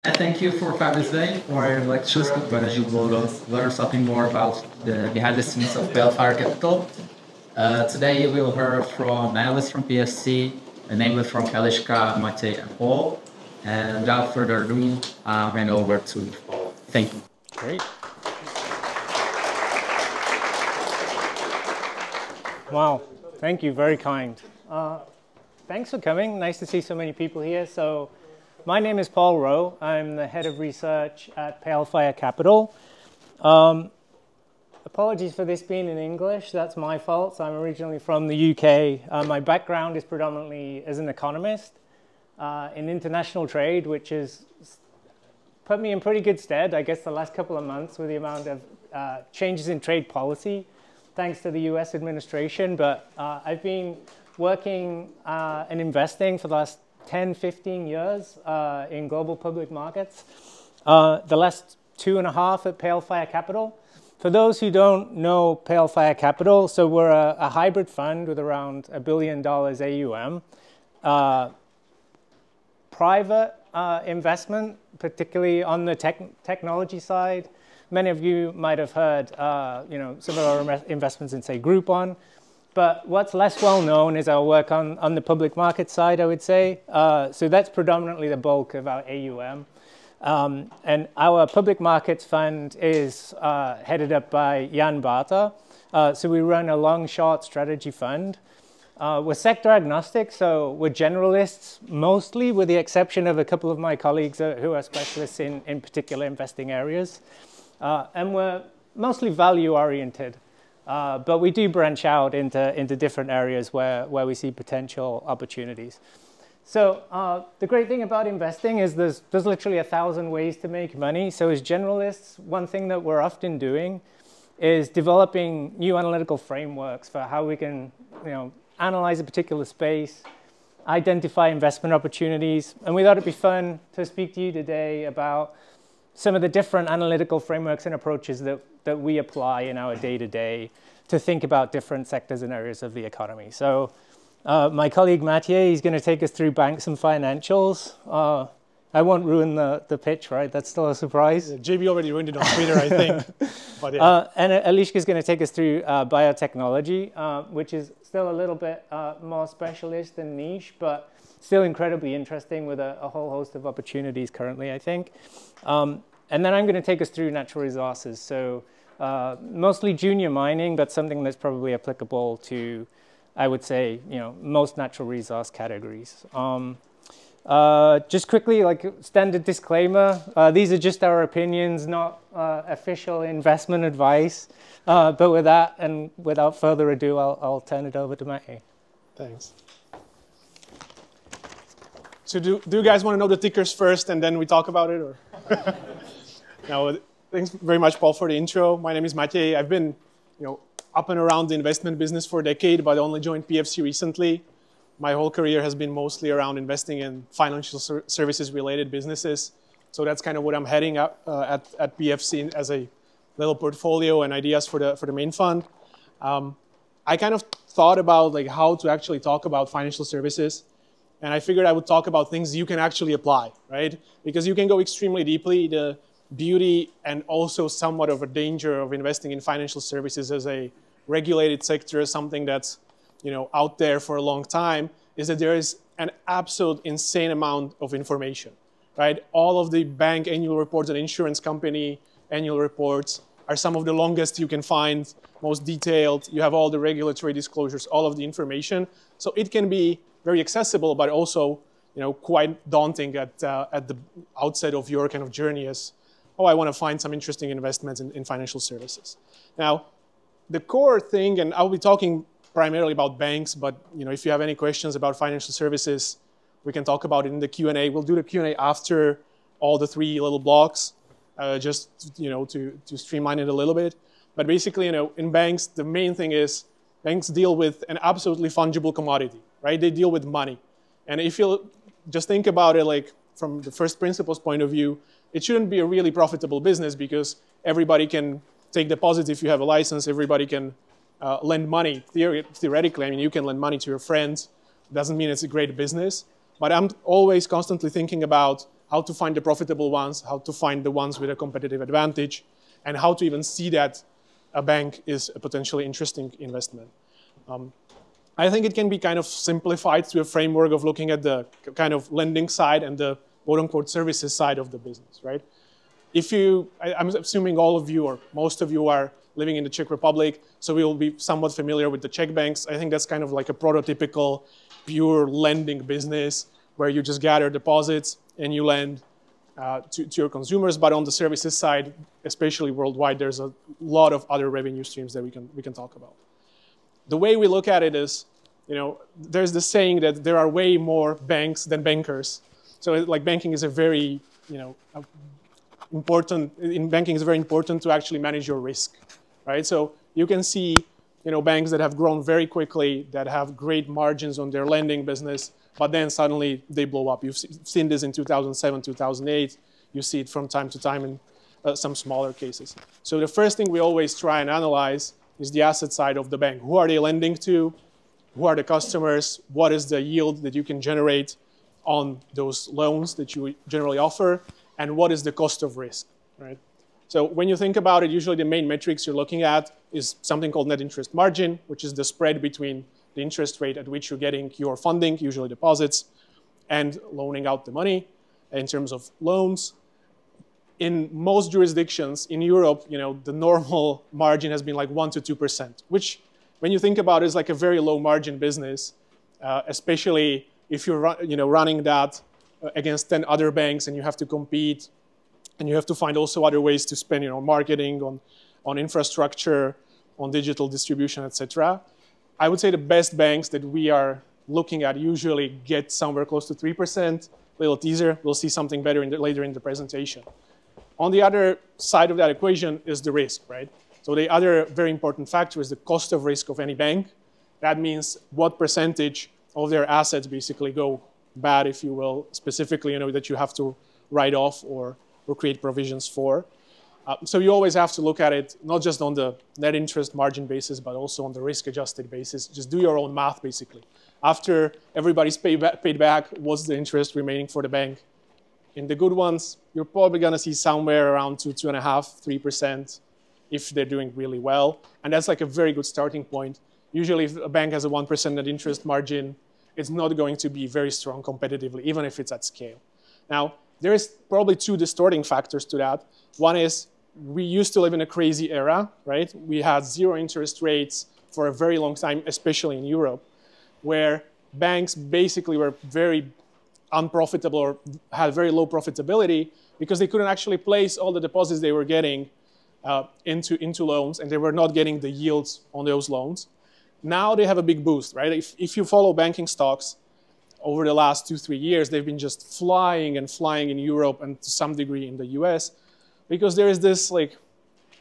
Thank you for Father's Day for our lectures, but you will learn something more about the behind the scenes of Bellfire Capital. Today we will hear from analysts from PSC, namely from Eliška, Matěj, and Paul. And without further ado, I'll hand over to Paul. Thank you. Great. Wow, thank you, very kind. Thanks for coming. Nice to see so many people here. So, my name is Paul Rowe. I'm the head of research at Bellfire Capital. Apologies for this being in English. That's my fault. So I'm originally from the UK. My background is predominantly as an economist in international trade, which has put me in pretty good stead, I guess, the last couple of months with the amount of changes in trade policy, thanks to the US administration. But I've been working and investing for the last 10, 15 years in global public markets. The last 2.5 at Bellfire Capital. For those who don't know Bellfire Capital, so we're a hybrid fund with around $1 billion AUM. Private investment, particularly on the technology side. Many of you might have heard some of our investments in, say, Groupon. But what's less well known is our work on the public market side, I would say. So that's predominantly the bulk of our AUM. And our public markets fund is headed up by Jan Barta. So we run a long-short strategy fund. We're sector agnostic, so we're generalists mostly, with the exception of a couple of my colleagues who are specialists in particular investing areas. And we're mostly value-oriented. But we do branch out into different areas where we see potential opportunities. So the great thing about investing is there's literally 1,000 ways to make money. So as generalists, one thing that we're often doing is developing new analytical frameworks for how we can analyze a particular space, identify investment opportunities. And we thought it'd be fun to speak to you today about some of the different analytical frameworks and approaches that we apply in our day-to-day to think about different sectors and areas of the economy. So my colleague Matěj is going to take us through banks and financials. I won't ruin the pitch, right? That's still a surprise. Yeah, JB already ruined it on Twitter, I think. But yeah. And Eliška is going to take us through biotechnology, which is still a little bit more specialist and niche, but still incredibly interesting with a whole host of opportunities currently, I think. And then I'm going to take us through natural resources. So mostly junior mining, but something that's probably applicable to, I would say, most natural resource categories. Just quickly, like standard disclaimer, these are just our opinions, not official investment advice. But with that, and without further ado, I'll turn it over to Matěj. Thanks. So do you guys want to know the tickers first and then we talk about it? Or? No, thanks very much, Paul, for the intro. My name is Matěj. I've been up and around the investment business for a decade, but I only joined PFC recently. My whole career has been mostly around investing in financial services-related businesses. So that's kind of what I'm heading up at PFC as a little portfolio and ideas for the main fund. I kind of thought about how to actually talk about financial services. And I figured I would talk about things you can actually apply, right? Because you can go extremely deeply. The beauty and also somewhat of a danger of investing in financial services as a regulated sector, something that's out there for a long time, is that there is an absolute insane amount of information, right? All of the bank annual reports and insurance company annual reports are some of the longest you can find, most detailed. You have all the regulatory disclosures, all of the information. So it can be very accessible, but also quite daunting at the outset of your kind of journey as, I want to find some interesting investments in financial services. Now, the core thing, and I'll be talking primarily about banks, but if you have any questions about financial services, we can talk about it in the Q&A. We'll do the Q&A after all the 3 little blocks, just to streamline it a little bit. But basically, in banks, the main thing is banks deal with an absolutely fungible commodity, right? They deal with money. And if you just think about it from the first principles point of view, it shouldn't be a really profitable business because everybody can take deposits if you have a license. Everybody can lend money. Theoretically, I mean, you can lend money to your friends. Doesn't mean it's a great business. But I'm always constantly thinking about how to find the profitable ones, how to find the ones with a competitive advantage, and how to even see that a bank is a potentially interesting investment. I think it can be kind of simplified to a framework of looking at the kind of lending side and the quote-unquote services side of the business, right? I'm assuming all of you or most of you are living in the Czech Republic, so we will be somewhat familiar with the Czech banks. I think that's kind of like a prototypical pure lending business where you just gather deposits and you lend to your consumers. But on the services side, especially worldwide, there's a lot of other revenue streams that we can talk about. The way we look at it is, there's the saying that there are way more banks than bankers. So like banking is a very, in banking it's very important to actually manage your risk, right? So you can see, banks that have grown very quickly, that have great margins on their lending business, but then suddenly they blow up. You've seen this in 2007, 2008. You see it from time to time in some smaller cases. So the first thing we always try and analyze is the asset side of the bank. Who are they lending to? Who are the customers? What is the yield that you can generate on those loans that you generally offer? And what is the cost of risk, right? So when you think about it, usually the main metrics you're looking at is something called net interest margin, which is the spread between the interest rate at which you're getting your funding, usually deposits, and loaning out the money in terms of loans. In most jurisdictions in Europe, the normal margin has been like 1% to 2%, which when you think about it is like a very low margin business, especially if you're running that against 10 other banks and you have to compete and you have to find also other ways to spend marketing, on infrastructure, on digital distribution, etc. I would say the best banks that we are looking at usually get somewhere close to 3%. Little teaser, we'll see something better later in the presentation. On the other side of that equation is the risk, right? So the other very important factor is the cost of risk of any bank. That means what percentage of their assets basically go bad, if you will, specifically, that you have to write off or create provisions for. So you always have to look at it, not just on the net interest margin basis, but also on the risk-adjusted basis. Just do your own math, basically. After everybody's paid back, what's the interest remaining for the bank? In the good ones, you're probably going to see somewhere around 2.5%, 3% if they're doing really well. And that's like a very good starting point. Usually if a bank has a 1% net interest margin, it's not going to be very strong competitively, even if it's at scale. Now, there is probably two distorting factors to that. One is we used to live in a crazy era, right? We had zero interest rates for a very long time, especially in Europe, where banks basically were very unprofitable or had very low profitability because they couldn't actually place all the deposits they were getting into loans, and they were not getting the yields on those loans. Now they have a big boost, right? If you follow banking stocks over the last 2-3 years, they've been just flying and flying in Europe and to some degree in the US, because there is this like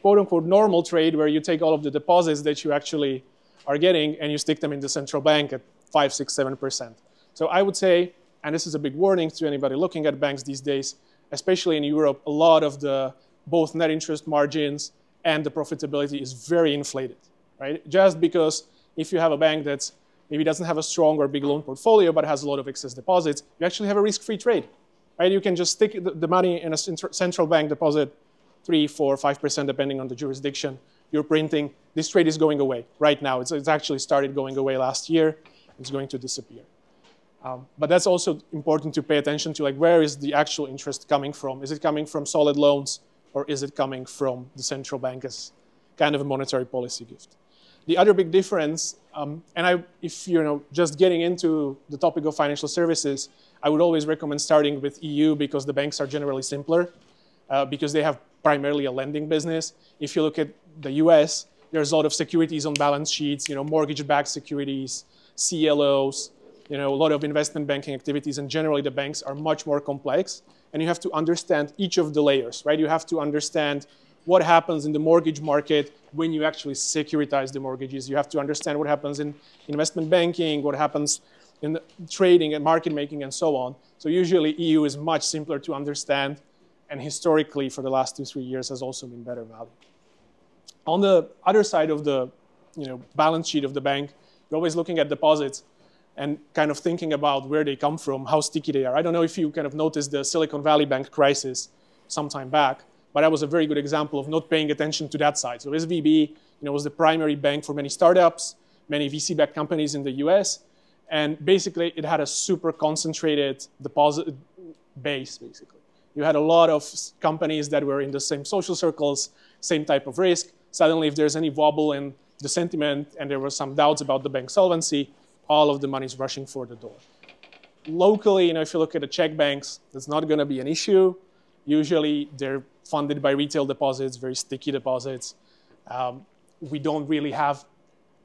quote unquote normal trade where you take all of the deposits that you actually are getting and you stick them in the central bank at 5, 6, 7%. So I would say, and this is a big warning to anybody looking at banks these days, especially in Europe, a lot of the both net interest margins and the profitability is very inflated, right? Just because if you have a bank that's maybe doesn't have a strong or big loan portfolio but has a lot of excess deposits, you actually have a risk-free trade, right? You can just stick the money in a central bank deposit, 3, 4, 5% depending on the jurisdiction you're printing. This trade is going away right now. It's actually started going away last year. It's going to disappear. But that's also important to pay attention to, like, where is the actual interest coming from? Is it coming from solid loans, or is it coming from the central bank as kind of a monetary policy gift? The other big difference, if you're just getting into the topic of financial services, I would always recommend starting with EU because the banks are generally simpler, because they have primarily a lending business. If you look at the US, there's a lot of securities on balance sheets, mortgage-backed securities, CLOs, a lot of investment banking activities, and generally the banks are much more complex, and you have to understand each of the layers, right? You have to understand what happens in the mortgage market when you actually securitize the mortgages. You have to understand what happens in investment banking, what happens in the trading and market making, and so on. So usually EU is much simpler to understand, and historically for the last 2-3 years has also been better value. On the other side of the balance sheet of the bank, you're always looking at deposits. and kind of thinking about where they come from, how sticky they are. I don't know if you kind of noticed the Silicon Valley Bank crisis some time back, but that was a very good example of not paying attention to that side. So SVB, was the primary bank for many startups, many VC-backed companies in the US, and basically it had a super concentrated deposit base, basically. You had a lot of companies that were in the same social circles, same type of risk. Suddenly, if there's any wobble in the sentiment and there were some doubts about the bank solvency, all of the money is rushing for the door. Locally, if you look at the Czech banks, that's not going to be an issue. Usually, they're funded by retail deposits, very sticky deposits. We don't really have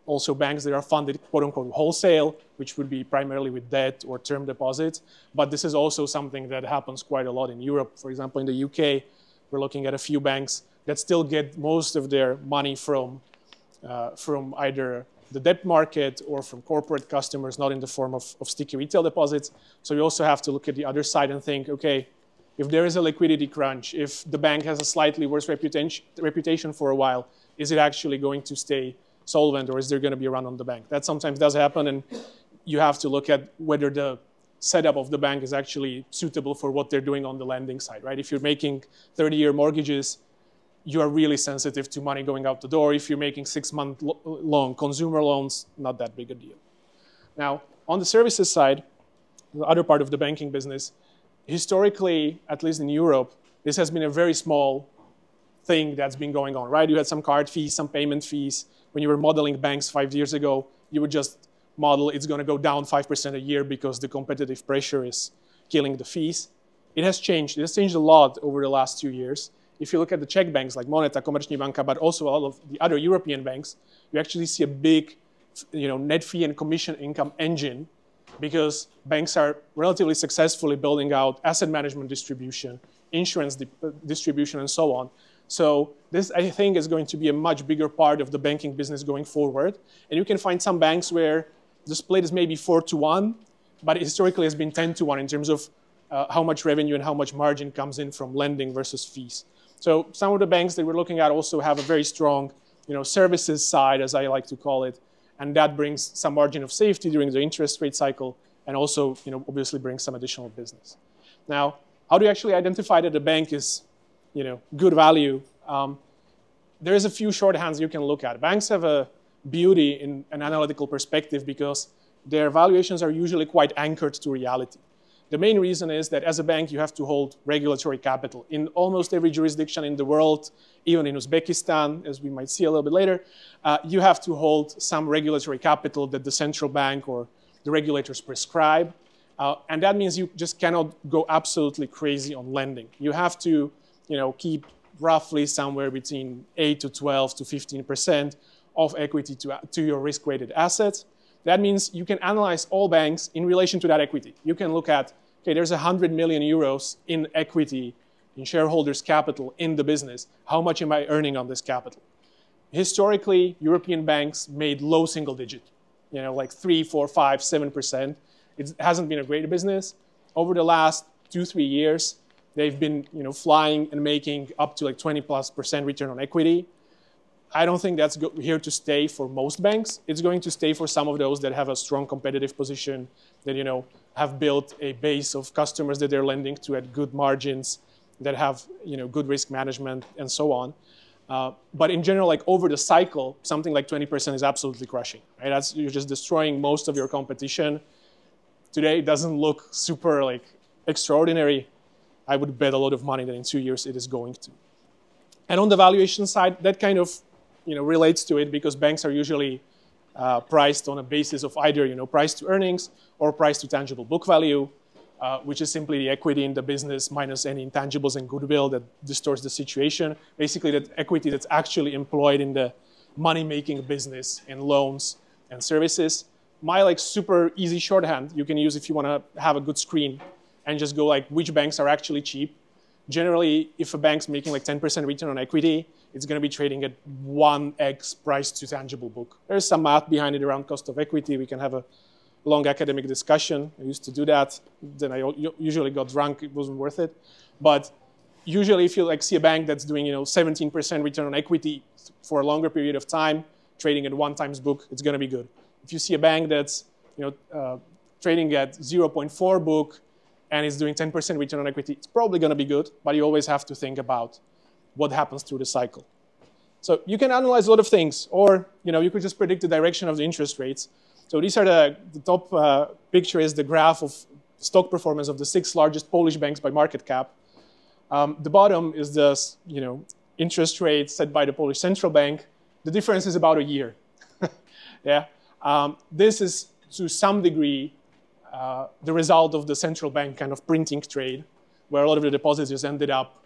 also banks that are funded, quote unquote, wholesale, which would be primarily with debt or term deposits. But this is also something that happens quite a lot in Europe. For example, in the UK, we're looking at a few banks that still get most of their money from either the debt market or from corporate customers, not in the form of sticky retail deposits. So you also have to look at the other side and think, okay, if there is a liquidity crunch, if the bank has a slightly worse reputation for a while, is it actually going to stay solvent, or is there going to be a run on the bank? That sometimes does happen, and you have to look at whether the setup of the bank is actually suitable for what they're doing on the lending side, right? If you're making 30-year mortgages, you are really sensitive to money going out the door. If you're making 6-month long consumer loans, not that big a deal. Now, on the services side, the other part of the banking business, historically, at least in Europe, this has been a very small thing that's been going on, right? You had some card fees, some payment fees. When you were modeling banks 5 years ago, you would just model it's going to go down 5% a year because the competitive pressure is killing the fees. It has changed. It has changed a lot over the last 2 years. If you look at the Czech banks like Moneta, Komerční banka, but also all of the other European banks, you actually see a big net fee and commission income engine because banks are relatively successfully building out asset management distribution, insurance distribution, and so on. So this, I think, is going to be a much bigger part of the banking business going forward. And you can find some banks where the split is maybe 4-to-1, but historically has been 10-to-1 in terms of how much revenue and how much margin comes in from lending versus fees. So some of the banks that we're looking at also have a very strong services side, as I like to call it, and that brings some margin of safety during the interest rate cycle and also obviously brings some additional business. Now, how do you actually identify that a bank is good value? There is a few shorthands you can look at. Banks have a beauty in an analytical perspective because their valuations are usually quite anchored to reality. The main reason is that as a bank, you have to hold regulatory capital. In almost every jurisdiction in the world, even in Uzbekistan, as we might see a little bit later, you have to hold some regulatory capital that the central bank or the regulators prescribe. And that means you just cannot go absolutely crazy on lending. You have to keep roughly somewhere between 8 to 12 to 15% of equity to your risk-weighted assets. That means you can analyze all banks in relation to that equity. You can look at, okay, there's 100 million euros in equity, in shareholders' capital in the business. How much am I earning on this capital? Historically, European banks made low single digit, like 3, 4, 5, 7%. It hasn't been a great business. Over the last 2-3 years, they've been flying and making up to like 20+% return on equity. I don't think that's here to stay for most banks. It's going to stay for some of those that have a strong competitive position, that have built a base of customers that they're lending to at good margins, that have good risk management and so on. But in general, like over the cycle, something like 20% is absolutely crushing. Right? You're just destroying most of your competition. Today, it doesn't look super like extraordinary. I would bet a lot of money that in 2 years it is going to. And on the valuation side, that kind of relates to it because banks are usually priced on a basis of either price to earnings or price to tangible book value, which is simply the equity in the business minus any intangibles and goodwill that distorts the situation. Basically, that equity that's actually employed in the money-making business in loans and services. My super easy shorthand you can use if you want to have a good screen and just go which banks are actually cheap. Generally, if a bank's making 10% return on equity, it's going to be trading at 1x price to tangible book. There's some math behind it around cost of equity. We can have a long academic discussion. I used to do that. Then I usually got drunk. It wasn't worth it. But usually, if you see a bank that's doing 17% return on equity for a longer period of time, trading at 1x book, it's going to be good. If you see a bank that's trading at 0.4 book and is doing 10% return on equity, it's probably going to be good, but you always have to think about what happens through the cycle. So you can analyze a lot of things, or you could just predict the direction of the interest rates. So these are the top picture is the graph of stock performance of the 6 largest Polish banks by market cap. The bottom is the interest rate set by the Polish central bank. The difference is about a year. Yeah, this is to some degree the result of the central bank kind of printing trade, where a lot of the deposits just ended up.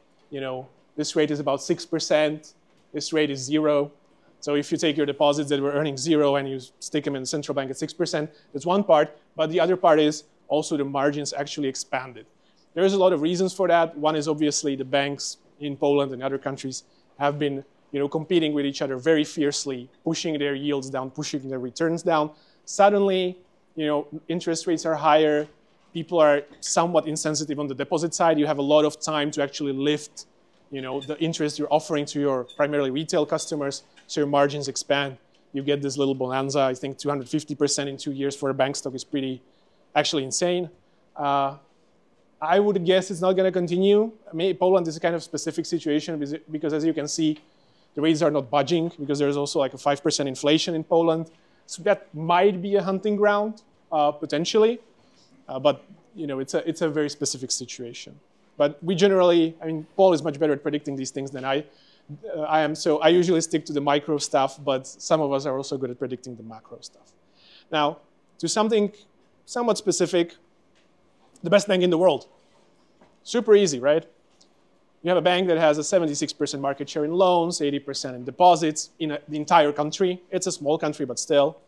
This rate is about 6%. This rate is 0. So if you take your deposits that were earning 0 and you stick them in the central bank at 6%, that's one part. But the other part is also the margins actually expanded. There's a lot of reasons for that. One is obviously the banks in Poland and other countries have been competing with each other very fiercely, pushing their yields down, pushing their returns down. Suddenly, interest rates are higher. People are somewhat insensitive on the deposit side. You have a lot of time to actually lift the interest you're offering to your primarily retail customers, so your margins expand. You get this little bonanza. I think 250% in 2 years for a bank stock is pretty actually insane. I would guess it's not going to continue. Poland is a kind of specific situation because as you can see, the rates are not budging because there's also like a 5% inflation in Poland. So that might be a hunting ground, potentially. But it's a very specific situation. But we generally, Paul is much better at predicting these things than I am. So I usually stick to the micro stuff, but some of us are also good at predicting the macro stuff. Now, to something somewhat specific, the best bank in the world. Super easy, right? You have a bank that has a 76% market share in loans, 80% in deposits in the entire country. It's a small country, but still.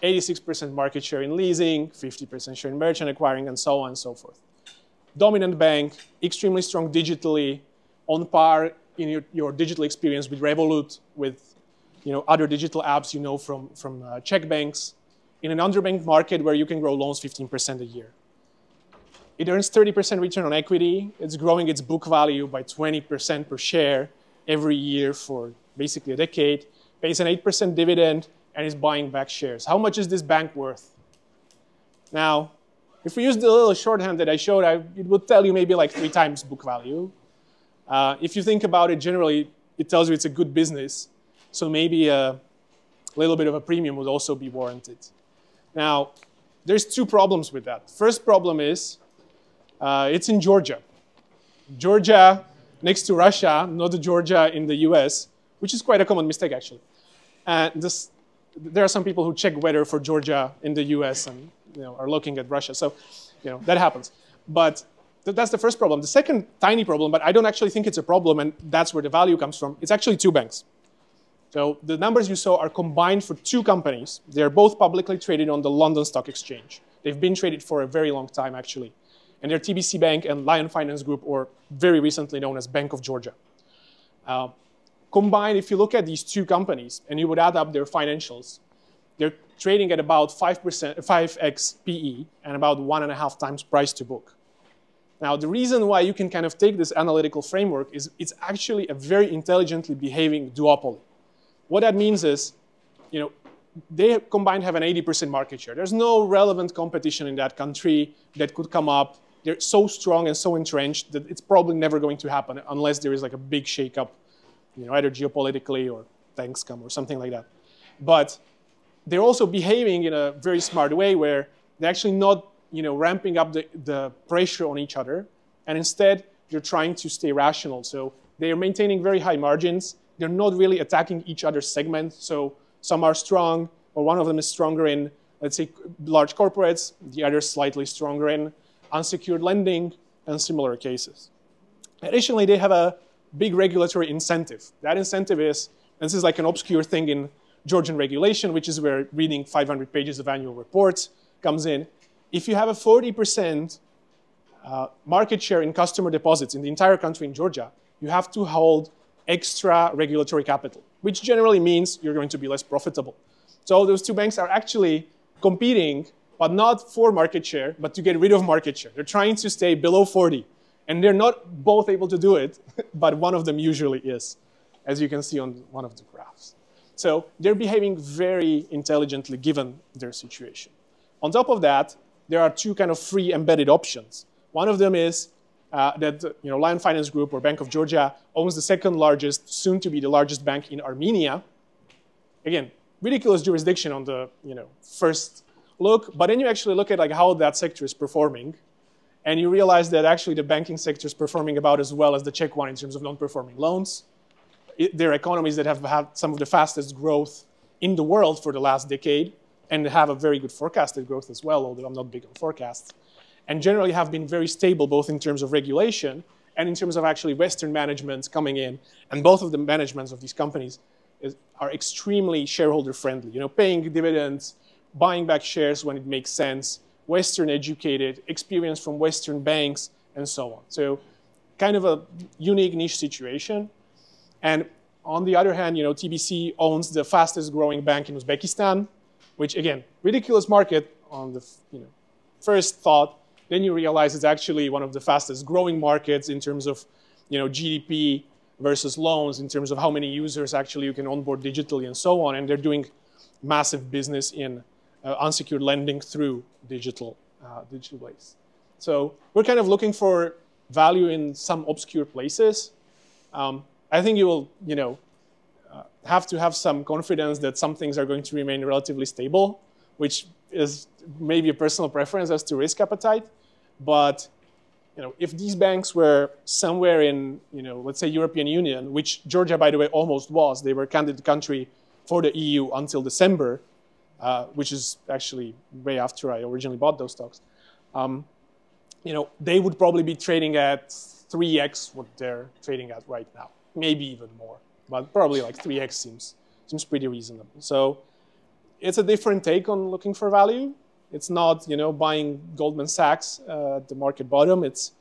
86% market share in leasing, 50% share in merchant acquiring, and so on and so forth. Dominant bank, extremely strong digitally, on par in your digital experience with Revolut, with other digital apps from Czech banks, in an underbanked market where you can grow loans 15% a year. It earns 30% return on equity. It's growing its book value by 20% per share every year for basically a decade, pays an 8% dividend, and is buying back shares. How much is this bank worth? Now, if we use the little shorthand that I showed, it would tell you maybe like 3 times book value. If you think about it, generally, it tells you it's a good business. So maybe a little bit of a premium would also be warranted. Now, there's 2 problems with that. First problem is it's in Georgia. Georgia next to Russia, not Georgia in the US, which is quite a common mistake, actually. There are some people who check weather for Georgia in the US and are looking at Russia. So that happens. But that's the first problem. The second tiny problem, but I don't actually think it's a problem, and that's where the value comes from, it's actually 2 banks. So the numbers you saw are combined for 2 companies. They're both publicly traded on the London Stock Exchange. They've been traded for a very long time, actually. And they're TBC Bank and Lion Finance Group, or very recently known as Bank of Georgia. Combined, if you look at these 2 companies and you would add up their financials, they're trading at about 5x PE and about 1.5 times price to book. Now, the reason why you can kind of take this analytical framework is it's actually a very intelligently behaving duopoly. What that means is, they combined have an 80% market share. There's no relevant competition in that country that could come up. They're so strong and so entrenched that it's probably never going to happen unless there is like a big shakeup, either geopolitically or tanks come or something like that. But they're also behaving in a very smart way where they're actually not, ramping up the pressure on each other, and instead they're trying to stay rational. So they are maintaining very high margins. They're not really attacking each other's segments. So some are strong, or one of them is stronger in, let's say, large corporates. The other slightly stronger in unsecured lending and similar cases. Additionally, they have a big regulatory incentive. That incentive is, and this is like an obscure thing in Georgian regulation, which is where reading 500 pages of annual reports comes in. If you have a 40% market share in customer deposits in the entire country in Georgia, you have to hold extra regulatory capital, which generally means you're going to be less profitable. So those 2 banks are actually competing, but not for market share, but to get rid of market share. They're trying to stay below 40. And they're not both able to do it, but one of them usually is, as you can see on one of the graphs. So they're behaving very intelligently given their situation. On top of that, there are two kind of free embedded options. One of them is that Lion Finance Group or Bank of Georgia owns the second largest, soon to be the largest bank in Armenia. Again, ridiculous jurisdiction on the first look, but then you actually look at like how that sector is performing, and you realize that actually the banking sector is performing about as well as the Czech one in terms of non-performing loans. They're economies that have had some of the fastest growth in the world for the last decade, and have a very good forecasted growth as well, although I'm not big on forecasts, and generally have been very stable both in terms of regulation and in terms of actually Western managements coming in. And both of the managements of these companies are extremely shareholder friendly, paying dividends, buying back shares when it makes sense, Western educated, experience from Western banks, and so on. So kind of a unique niche situation. And on the other hand, TBC owns the fastest growing bank in Uzbekistan, which again, ridiculous market on the first thought. Then you realize it's actually one of the fastest growing markets in terms of GDP versus loans, in terms of how many users actually you can onboard digitally and so on. And they're doing massive business in unsecured lending through digital ways. So we're kind of looking for value in some obscure places. I think you will, have to have some confidence that some things are going to remain relatively stable, which is maybe a personal preference as to risk appetite. But if these banks were somewhere in, let's say European Union, which Georgia, by the way, almost was, they were candidate country for the EU until December, which is actually way after I originally bought those stocks. They would probably be trading at 3x what they're trading at right now, maybe even more. But probably like 3x seems pretty reasonable. So it's a different take on looking for value. It's not, buying Goldman Sachs at the market bottom. It's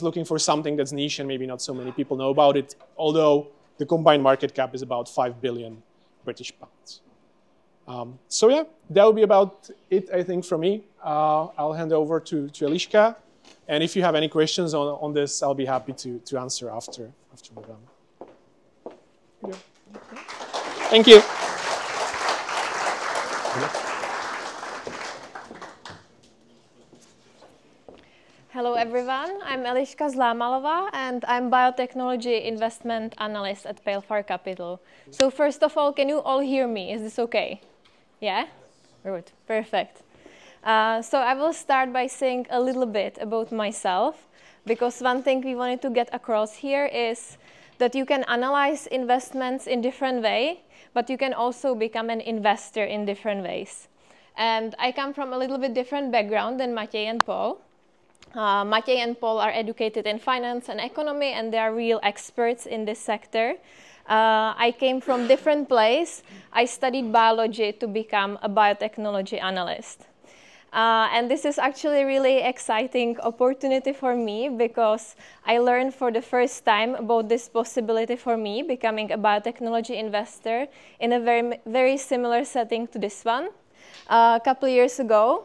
looking for something that's niche and maybe not so many people know about it, although the combined market cap is about 5 billion British pounds. So yeah, that would be about it, I think, from me. I'll hand over to Eliška. And if you have any questions on this, I'll be happy to answer after we're done. Thank you. Hello everyone, I'm Eliška Zlámalová and I'm Biotechnology Investment Analyst at Pale Capital. So first of all, can you all hear me? Is this okay? Yeah? Good, perfect. So I will start by saying a little bit about myself, because one thing we wanted to get across here is that you can analyze investments in different ways, but you can also become an investor in different ways. And I come from a little bit different background than Matěj and Paul. Matěj and Paul are educated in finance and economy, and they are real experts in this sector. I came from different place. I studied biology to become a biotechnology analyst. And this is actually a really exciting opportunity for me, because I learned for the first time about this possibility for me becoming a biotechnology investor in a very similar setting to this one. A couple years ago,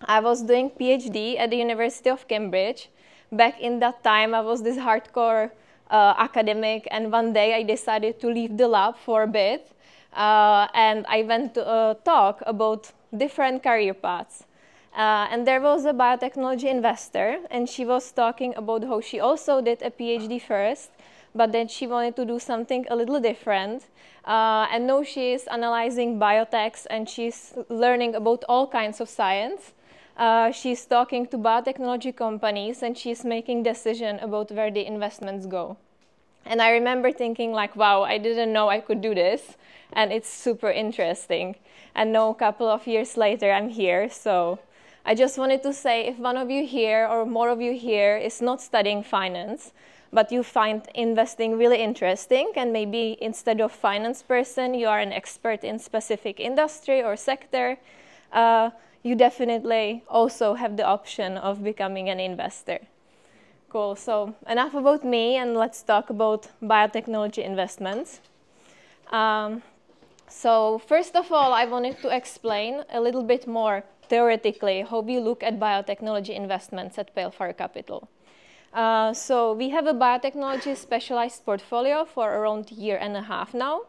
I was doing PhD at the University of Cambridge. Back in that time, I was this hardcore academic, and one day I decided to leave the lab for a bit, and I went to a talk about different career paths. And there was a biotechnology investor, and she was talking about how she also did a PhD first, but then she wanted to do something a little different. And now she is analyzing biotechs, and she's learning about all kinds of science. She's talking to biotechnology companies, and she's making decisions about where the investments go. And I remember thinking like, wow, I didn't know I could do this, and it's super interesting. And now a couple of years later, I'm here. So I just wanted to say, if one of you here or more of you here is not studying finance, but you find investing really interesting, and maybe instead of finance person, you are an expert in specific industry or sector, you definitely also have the option of becoming an investor. Cool, so enough about me, and let's talk about biotechnology investments. So first of all, I wanted to explain a little bit more theoretically how we look at biotechnology investments at Pale Capital. So we have a biotechnology specialized portfolio for around a year and a half now.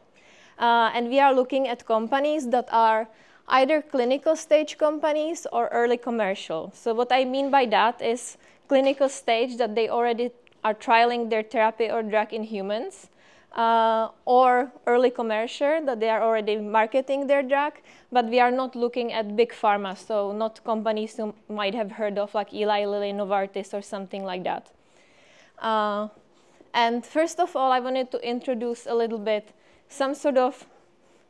And we are looking at companies that are either clinical stage companies or early commercial. So what I mean by that is clinical stage, that they already are trialing their therapy or drug in humans, or early commercial, that they are already marketing their drug, but we are not looking at big pharma, so not companies you might have heard of like Eli Lilly, Novartis, or something like that. And first of all, I wanted to introduce a little bit some sort of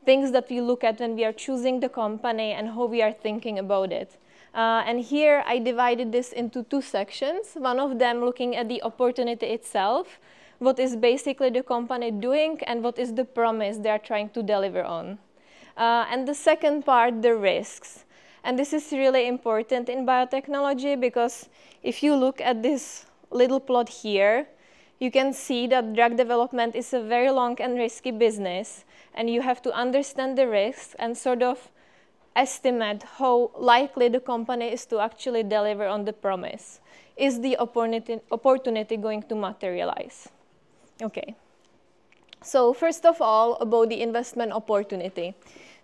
things that we look at when we are choosing the company and how we are thinking about it. And here I divided this into two sections. One of them looking at the opportunity itself, what is basically the company doing, and what is the promise they are trying to deliver on. And the second part, the risks. And this is really important in biotechnology, because if you look at this little plot here, you can see that drug development is a very long and risky business, and you have to understand the risks and sort of estimate how likely the company is to actually deliver on the promise. Is the opportunity going to materialize? Okay. So first of all, about the investment opportunity.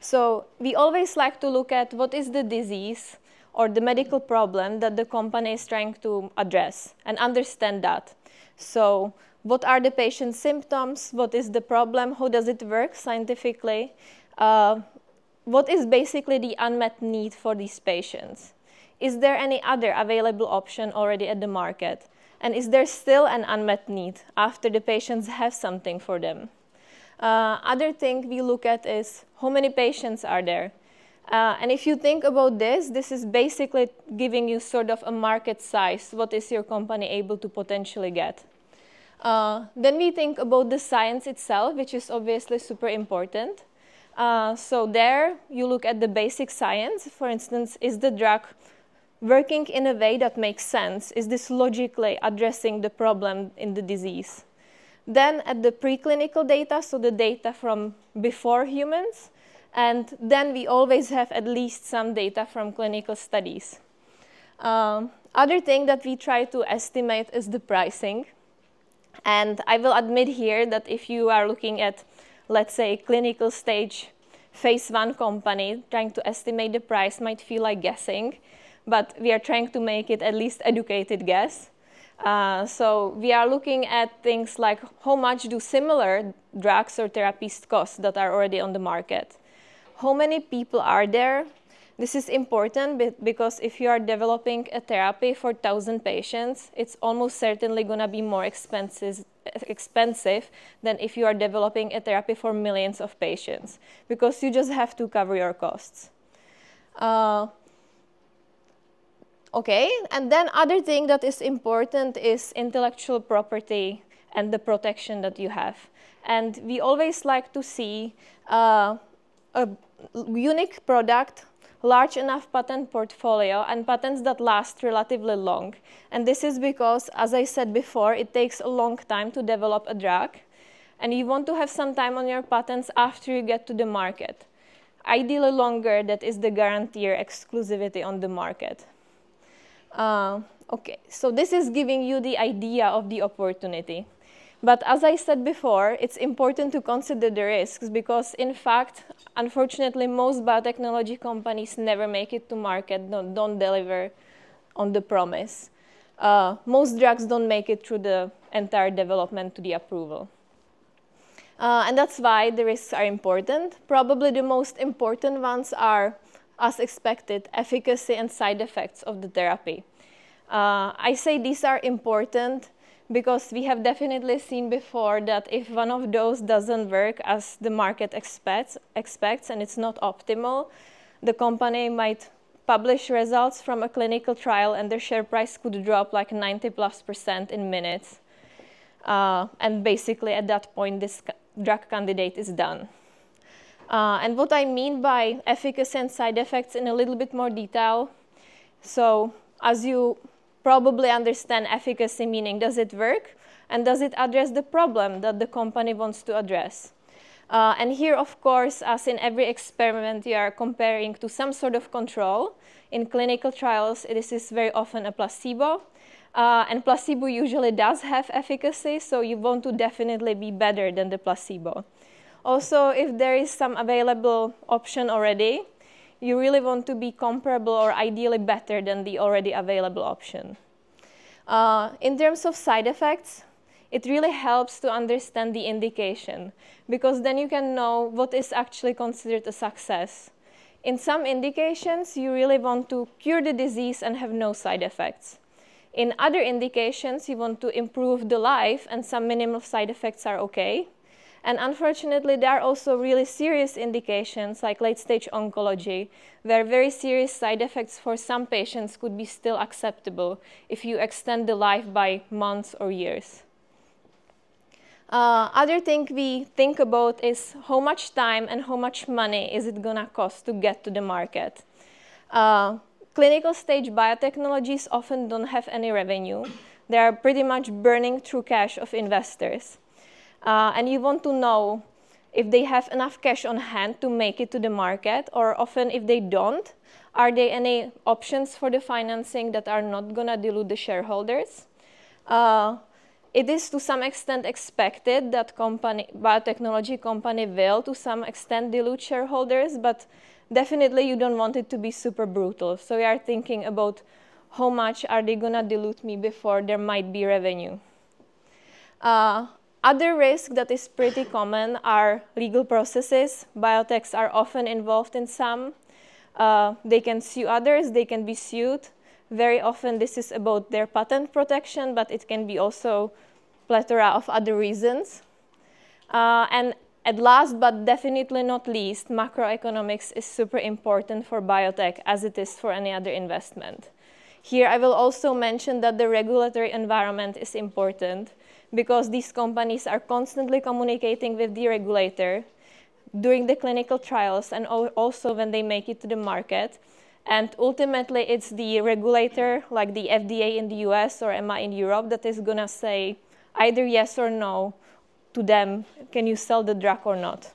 So we always like to look at what is the disease or the medical problem that the company is trying to address and understand that. So what are the patient's symptoms? What is the problem? How does it work scientifically? What is basically the unmet need for these patients? Is there any other available option already at the market? And is there still an unmet need after the patients have something for them? Other thing we look at is how many patients are there? And if you think about this, this is basically giving you sort of a market size. What is your company able to potentially get? Then we think about the science itself, which is obviously super important. So there you look at the basic science. For instance, is the drug working in a way that makes sense? Is this logically addressing the problem in the disease? Then at the preclinical data, so the data from before humans, and then we always have at least some data from clinical studies. Other thing that we try to estimate is the pricing. And I will admit here that if you are looking at, let's say, clinical stage phase 1 company, trying to estimate the price might feel like guessing, but we are trying to make it at least educated guess. So we are looking at things like how much do similar drugs or therapies cost that are already on the market? How many people are there? This is important because if you are developing a therapy for 1,000 patients, it's almost certainly going to be more expensive than if you are developing a therapy for millions of patients, because you just have to cover your costs. Okay, and then other thing that is important is intellectual property and the protection that you have. And we always like to see a unique product, large enough patent portfolio, and patents that last relatively long. And this is because, as I said before, it takes a long time to develop a drug, and you want to have some time on your patents after you get to the market. Ideally longer, that is the guarantee or exclusivity on the market. Okay, so this is giving you the idea of the opportunity. But as I said before, it's important to consider the risks because, in fact, unfortunately, most biotechnology companies never make it to market, don't deliver on the promise. Most drugs don't make it through the entire development to the approval. And that's why the risks are important. Probably the most important ones are, as expected, efficacy and side effects of the therapy. I say these are important because we have definitely seen before that if one of those doesn't work as the market expects and it's not optimal, the company might publish results from a clinical trial and their share price could drop like 90+% in minutes. And basically at that point, this drug candidate is done. And what I mean by efficacy and side effects in a little bit more detail. So as you probably understand, efficacy meaning does it work and does it address the problem that the company wants to address? And here, of course, as in every experiment, you are comparing to some sort of control. In clinical trials, this is very often a placebo. And placebo usually does have efficacy, so you want to definitely be better than the placebo. Also, if there is some available option already, you really want to be comparable or ideally better than the already available option. In terms of side effects, it really helps to understand the indication, because then you can know what is actually considered a success. In some indications, you really want to cure the disease and have no side effects. In other indications, you want to improve the life, and some minimal side effects are okay. And unfortunately, there are also really serious indications, like late-stage oncology, where very serious side effects for some patients could be still acceptable if you extend the life by months or years. Other thing we think about is how much time and how much money is it going to cost to get to the market. Clinical stage biotechnologies often don't have any revenue. They are pretty much burning through cash of investors. And you want to know if they have enough cash on hand to make it to the market, or often if they don't, are there any options for the financing that are not going to dilute the shareholders? It is to some extent expected that biotechnology company will to some extent dilute shareholders, but definitely you don't want it to be super brutal. So we are thinking about how much are they going to dilute me before there might be revenue. Other risk that is pretty common are legal processes. Biotechs are often involved in some. They can sue others, they can be sued. Very often this is about their patent protection, but it can be also plethora of other reasons. And at last, but definitely not least, macroeconomics is super important for biotech as it is for any other investment. Here I will also mention that the regulatory environment is important, because these companies are constantly communicating with the regulator during the clinical trials and also when they make it to the market. And ultimately, it's the regulator, like the FDA in the US or EMA in Europe, that is going to say either yes or no to them, can you sell the drug or not?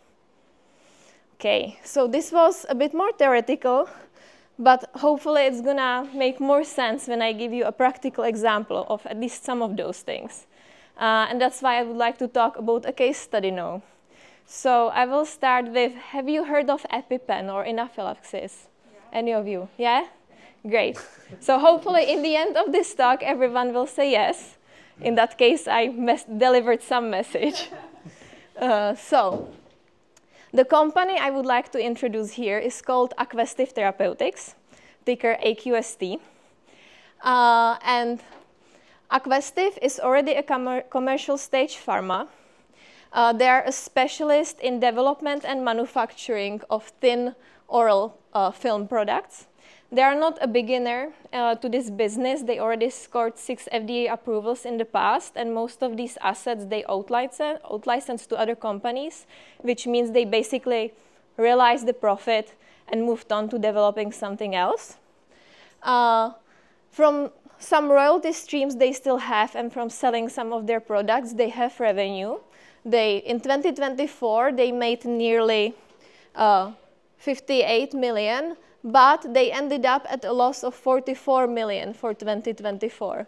Okay, so this was a bit more theoretical, but hopefully it's going to make more sense when I give you a practical example of at least some of those things. And that's why I would like to talk about a case study now. So I will start with, have you heard of EpiPen or anaphylaxis? Any of you? Yeah? Great. So hopefully in the end of this talk, everyone will say yes. In that case, I delivered some message. So the company I would like to introduce here is called Aquestive Therapeutics, ticker AQST. And Aquestive is already a commercial stage pharma. They are a specialist in development and manufacturing of thin oral film products. They are not a beginner to this business. They already scored 6 FDA approvals in the past, and most of these assets they out-licensed to other companies, which means they basically realized the profit and moved on to developing something else. From some royalty streams they still have, and from selling some of their products, they have revenue. In 2024, they made nearly 58 million, but they ended up at a loss of 44 million for 2024.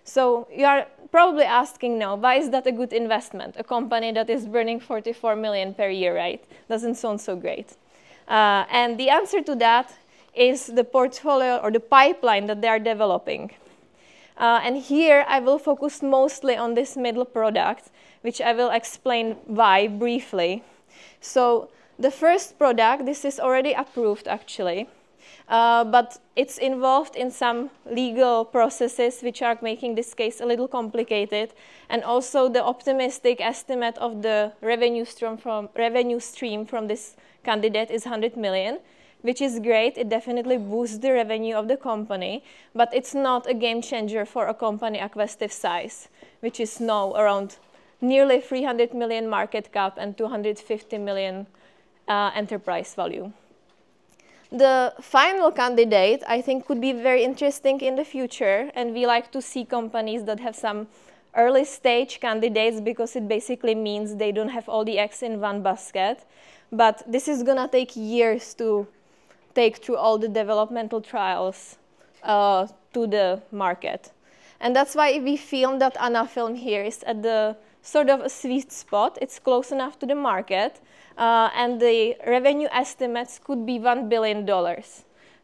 So you are probably asking now, why is that a good investment? A company that is burning 44 million per year, right? Doesn't sound so great. And the answer to that is the portfolio or the pipeline that they are developing. And here I will focus mostly on this middle product, which I will explain why briefly. So the first product, this is already approved actually, but it's involved in some legal processes which are making this case a little complicated. And also the optimistic estimate of the revenue stream from this candidate is 100 million, which is great. It definitely boosts the revenue of the company, but it's not a game changer for a company Aquestive size, which is now around nearly 300 million market cap and 250 million enterprise value. The final candidate, I think, could be very interesting in the future, and we like to see companies that have some early stage candidates because it basically means they don't have all the eggs in one basket. But this is going to take years to take through all the developmental trials to the market. And that's why we feel that Anafilm here is at the sort of a sweet spot. It's close enough to the market, and the revenue estimates could be $1 billion.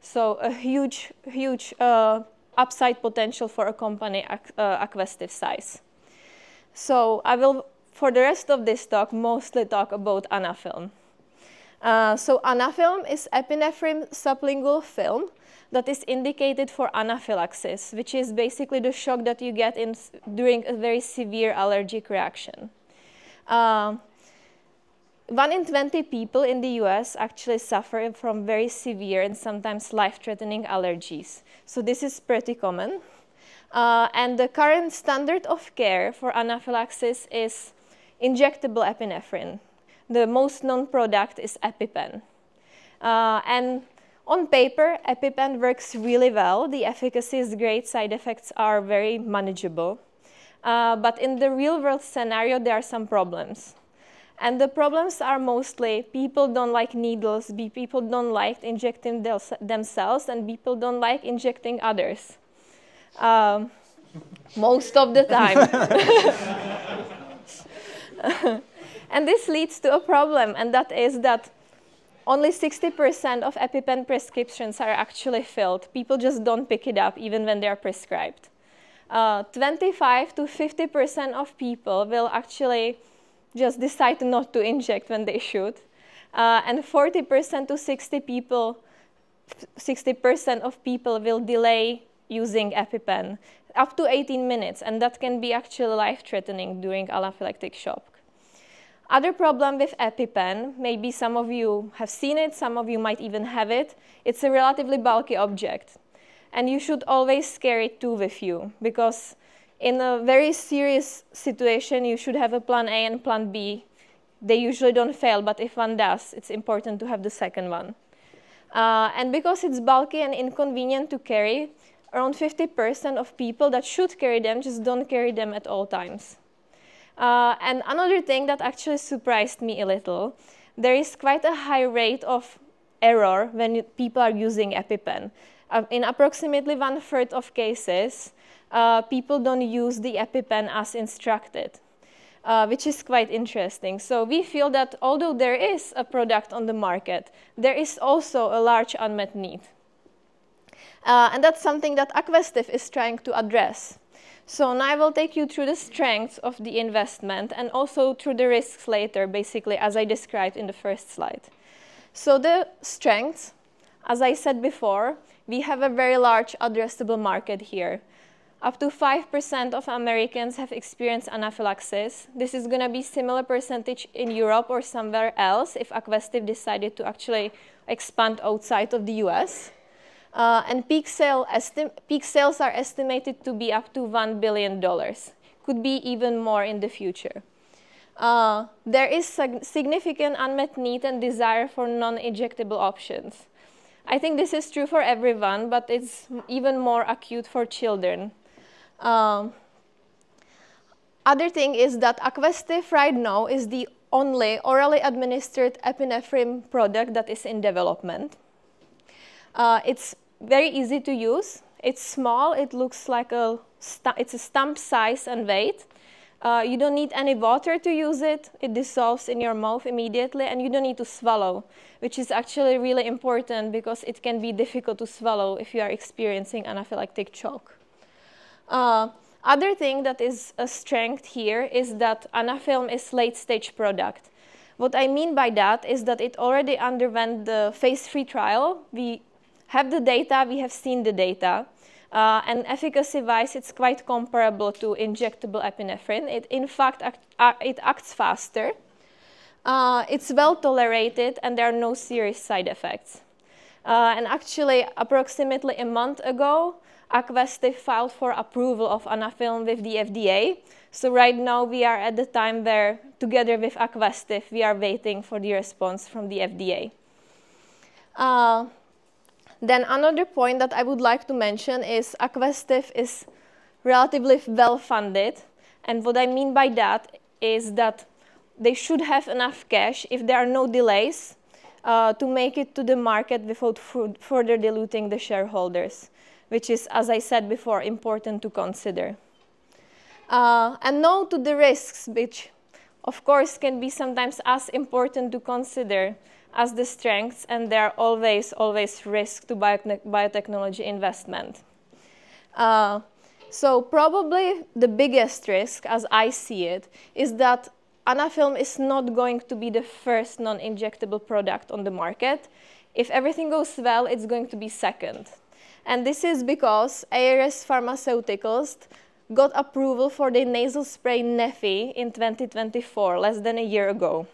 So a huge, huge upside potential for a company Aquestive size. So I will, for the rest of this talk, mostly talk about anafilm. So anafilm is epinephrine sublingual film that is indicated for anaphylaxis, which is basically the shock that you get during a very severe allergic reaction. 1 in 20 people in the US actually suffer from very severe and sometimes life-threatening allergies. So this is pretty common. And the current standard of care for anaphylaxis is injectable epinephrine. The most known product is EpiPen. And on paper, EpiPen works really well. The efficacy is great. Side effects are very manageable. But in the real-world scenario, there are some problems. And the problems are mostly people don't like needles, people don't like injecting themselves, and people don't like injecting others. Most of the time. And this leads to a problem, and that is that only 60% of EpiPen prescriptions are actually filled. People just don't pick it up even when they are prescribed. 25 to 50% of people will actually just decide not to inject when they should. And 40% to 60% of people will delay using EpiPen up to 18 minutes, and that can be actually life-threatening during anaphylactic shock. Other problem with EpiPen, maybe some of you have seen it, some of you might even have it. It's a relatively bulky object. And you should always carry it too with you, because in a very serious situation, you should have a plan A and plan B. They usually don't fail, but if one does, it's important to have the second one. And because it's bulky and inconvenient to carry, around 50% of people that should carry them just don't carry them at all times. And another thing that actually surprised me a little, there is quite a high rate of error when people are using EpiPen. In approximately 1/3 of cases, people don't use the EpiPen as instructed, which is quite interesting. So we feel that although there is a product on the market, there is also a large unmet need. And that's something that Aquestive is trying to address. So now I will take you through the strengths of the investment and also through the risks later, basically, as I described in the first slide. So the strengths, as I said before, we have a very large addressable market here. Up to 5% of Americans have experienced anaphylaxis. This is going to be similar percentage in Europe or somewhere else if Aquestive decided to actually expand outside of the US. And peak sales are estimated to be up to $1 billion. Could be even more in the future. There is significant unmet need and desire for non-injectable options. I think this is true for everyone, but it's even more acute for children. Other thing is that Aquestive right now is the only orally administered epinephrine product that is in development. It's very easy to use. It's small. It looks like it's a stump size and weight. You don't need any water to use it. It dissolves in your mouth immediately, and you don't need to swallow, which is actually really important because it can be difficult to swallow if you are experiencing anaphylactic shock. Other thing that is a strength here is that anafilm is late-stage product. What I mean by that is that it already underwent the phase 3 trial. We have the data, we have seen the data, and efficacy-wise, it's quite comparable to injectable epinephrine. In fact, it acts faster. It's well tolerated, and there are no serious side effects. And actually, approximately a month ago, Aquestive filed for approval of anafilm with the FDA. So right now, we are at the time where, together with Aquestive, we are waiting for the response from the FDA. Then another point that I would like to mention is Aquestive is relatively well-funded. And what I mean by that is that they should have enough cash if there are no delays to make it to the market without further diluting the shareholders, which is, as I said before, important to consider. and no to the risks, which of course can be sometimes as important to consider as the strengths, and there are always risks to biotechnology investment. So probably the biggest risk, as I see it, is that Anafilm is not going to be the first non-injectable product on the market. If everything goes well, it's going to be second. And this is because ARS Pharmaceuticals got approval for the nasal spray Neffy in 2024, less than a year ago.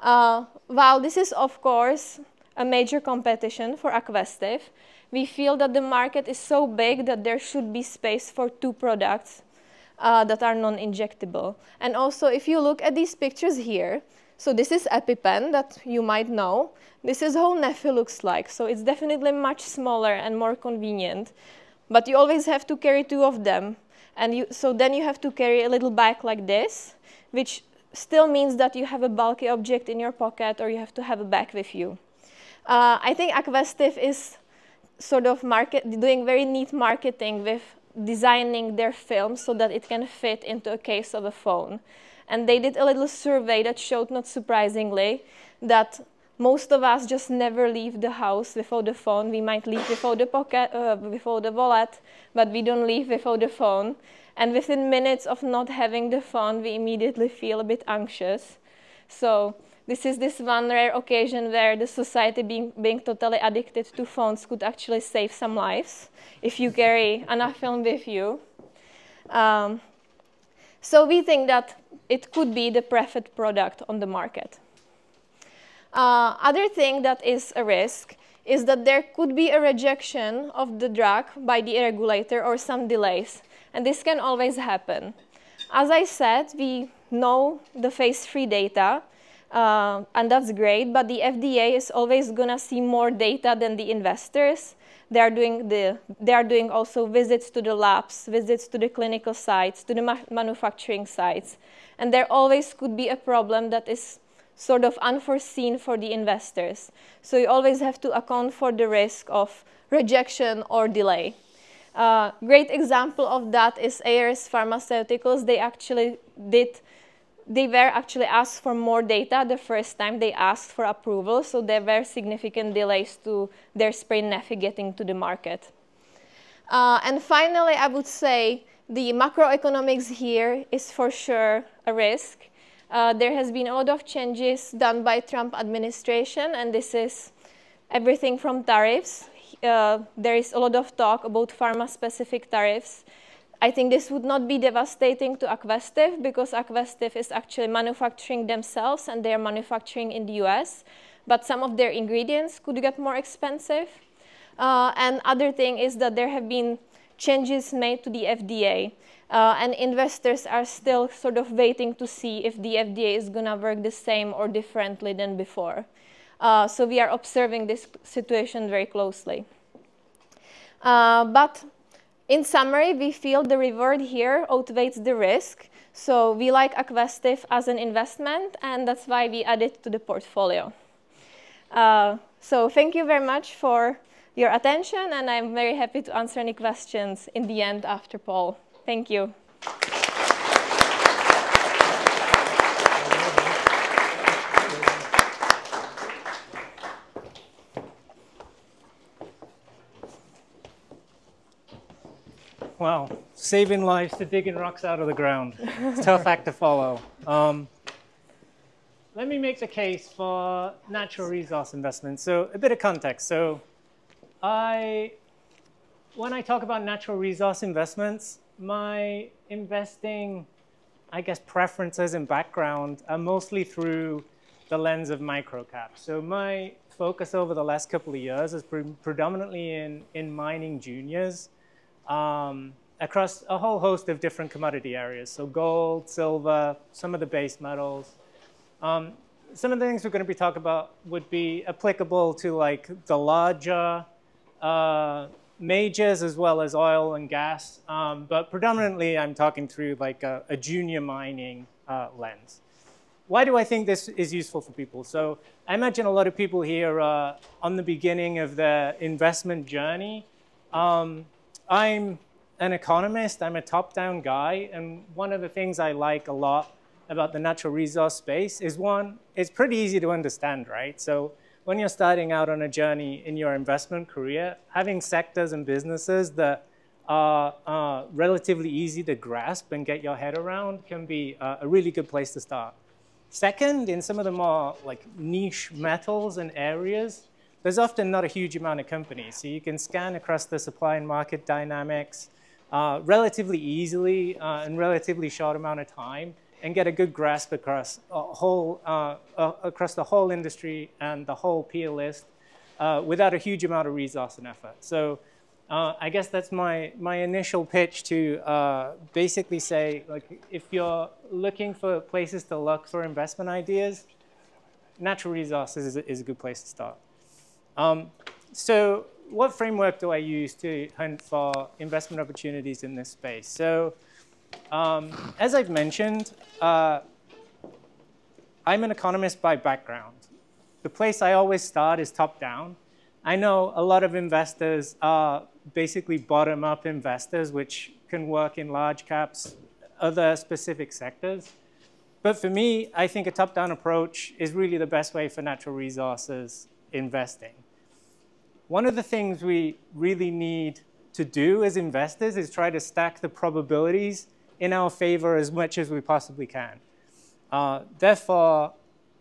While this is, of course, a major competition for Aquestive, we feel that the market is so big that there should be space for 2 products that are non-injectable. And also, if you look at these pictures here, so this is EpiPen that you might know. This is how Neffy looks like. So it's definitely much smaller and more convenient. But you always have to carry 2 of them. And so then you have to carry a little bag like this, which still means that you have a bulky object in your pocket or you have to have a bag with you. I think Aquestive is sort of doing very neat marketing with designing their film so that it can fit into a case of a phone. And they did a little survey that showed, not surprisingly, that most of us just never leave the house without the phone. We might leave without the pocket, without the wallet, but we don't leave without the phone. And within minutes of not having the phone, we immediately feel a bit anxious. So this is this one rare occasion where the society being totally addicted to phones could actually save some lives if you carry Anafilm with you. So we think that it could be the preferred product on the market. Other thing that is a risk is that there could be a rejection of the drug by the regulator or some delays. And this can always happen. As I said, we know the phase 3 data, and that's great, but the FDA is always going to see more data than the investors. They are doing also visits to the labs, visits to the clinical sites, to the manufacturing sites. And there always could be a problem that is sort of unforeseen for the investors. So you always have to account for the risk of rejection or delay. Great example of that is ARS Pharmaceuticals. They were actually asked for more data the first time they asked for approval, so there were significant delays to their spray Neffy getting to the market. And finally, I would say the macroeconomics here is for sure a risk. There has been a lot of changes done by Trump administration, and this is everything from tariffs. There is a lot of talk about pharma-specific tariffs. I think this would not be devastating to Aquestive because Aquestive is actually manufacturing themselves and they are manufacturing in the US, but some of their ingredients could get more expensive. And other thing is that there have been changes made to the FDA, and investors are still sort of waiting to see if the FDA is going to work the same or differently than before. So we are observing this situation very closely. But in summary, we feel the reward here outweighs the risk. So we like Aquestive as an investment, and that's why we add it to the portfolio. So thank you very much for your attention, and I'm very happy to answer any questions in the end after Paul. Thank you. Wow, saving lives to digging rocks out of the ground. It's a tough act to follow. Let me make the case for natural resource investment. So a bit of context. So when I talk about natural resource investments, my investing, I guess, preferences and background are mostly through the lens of microcap. So my focus over the last couple of years has been predominantly in mining juniors, across a whole host of different commodity areas. So gold, silver, some of the base metals. Some of the things we're going to be talking about would be applicable to like the larger majors as well as oil and gas. But predominantly, I'm talking through like a junior mining lens. Why do I think this is useful for people? So I imagine a lot of people here are on the beginning of their investment journey. I'm an economist. I'm a top-down guy. And one of the things I like a lot about the natural resource space is, one, it's pretty easy to understand, right? So when you're starting out on a journey in your investment career, having sectors and businesses that are relatively easy to grasp and get your head around can be a really good place to start. Second, in some of the more like niche metals and areas, there's often not a huge amount of companies. So you can scan across the supply and market dynamics relatively easily in relatively short amount of time and get a good grasp across across the whole industry and the whole peer list without a huge amount of resource and effort. So I guess that's my initial pitch to basically say, like, if you're looking for places to look for investment ideas, natural resources is a good place to start. So what framework do I use to hunt for investment opportunities in this space? So as I've mentioned, I'm an economist by background. The place I always start is top-down. I know a lot of investors are basically bottom-up investors, which can work in large caps, other specific sectors. But for me, I think a top-down approach is really the best way for natural resources investing. One of the things we really need to do as investors is try to stack the probabilities in our favor as much as we possibly can. Therefore,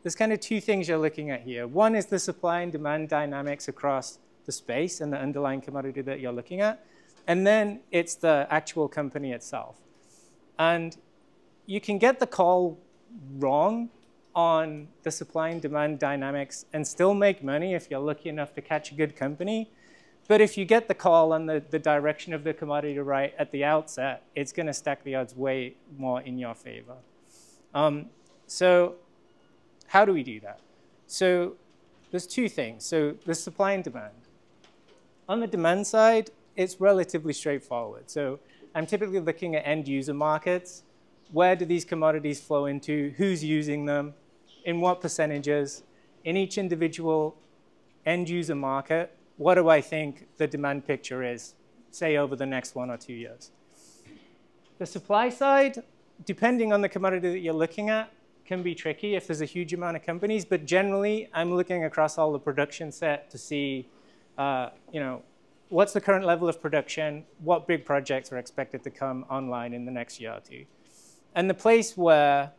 there's kind of two things you're looking at here. One is the supply and demand dynamics across the space and the underlying commodity that you're looking at. And then it's the actual company itself. And you can get the call wrong on the supply and demand dynamics and still make money if you're lucky enough to catch a good company. But if you get the call on the direction of the commodity right at the outset, it's going to stack the odds way more in your favor. So how do we do that? So there's two things. So there's supply and demand. On the demand side, it's relatively straightforward. So I'm typically looking at end user markets. Where do these commodities flow into? Who's using them? In what percentages? In each individual end user market, what do I think the demand picture is, say, over the next 1 or 2 years? The supply side, depending on the commodity that you're looking at, can be tricky if there's a huge amount of companies. But generally, I'm looking across all the production set to see, what's the current level of production, what big projects are expected to come online in the next year or two. And the place where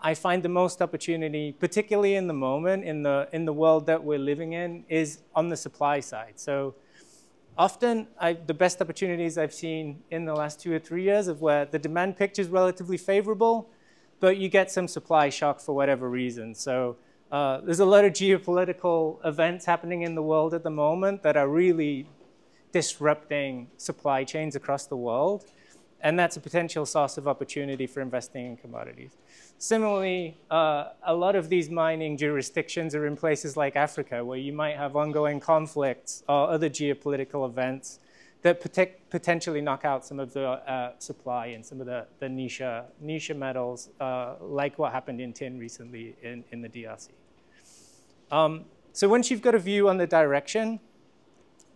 I find the most opportunity, particularly in the moment, in the world that we're living in, is on the supply side. So often, the best opportunities I've seen in the last 2 or 3 years of where the demand picture is relatively favorable, but you get some supply shock for whatever reason. So there's a lot of geopolitical events happening in the world at the moment that are really disrupting supply chains across the world. And that's a potential source of opportunity for investing in commodities. Similarly, a lot of these mining jurisdictions are in places like Africa, where you might have ongoing conflicts or other geopolitical events that potentially knock out some of the supply and some of the niche metals, like what happened in tin recently in the DRC. So once you've got a view on the direction,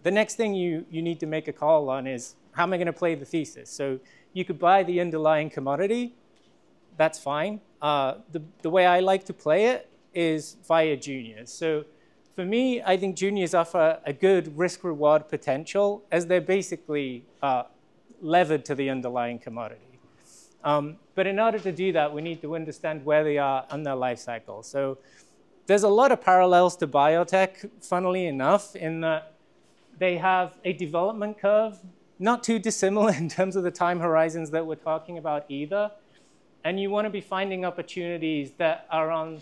the next thing you need to make a call on is, how am I going to play the thesis? So you could buy the underlying commodity. That's fine. The way I like to play it is via juniors. So for me, I think juniors offer a good risk-reward potential as they're basically levered to the underlying commodity. But in order to do that, we need to understand where they are on their life cycle. So there's a lot of parallels to biotech, funnily enough, in that they have a development curve, not too dissimilar in terms of the time horizons that we're talking about either. And you want to be finding opportunities that are on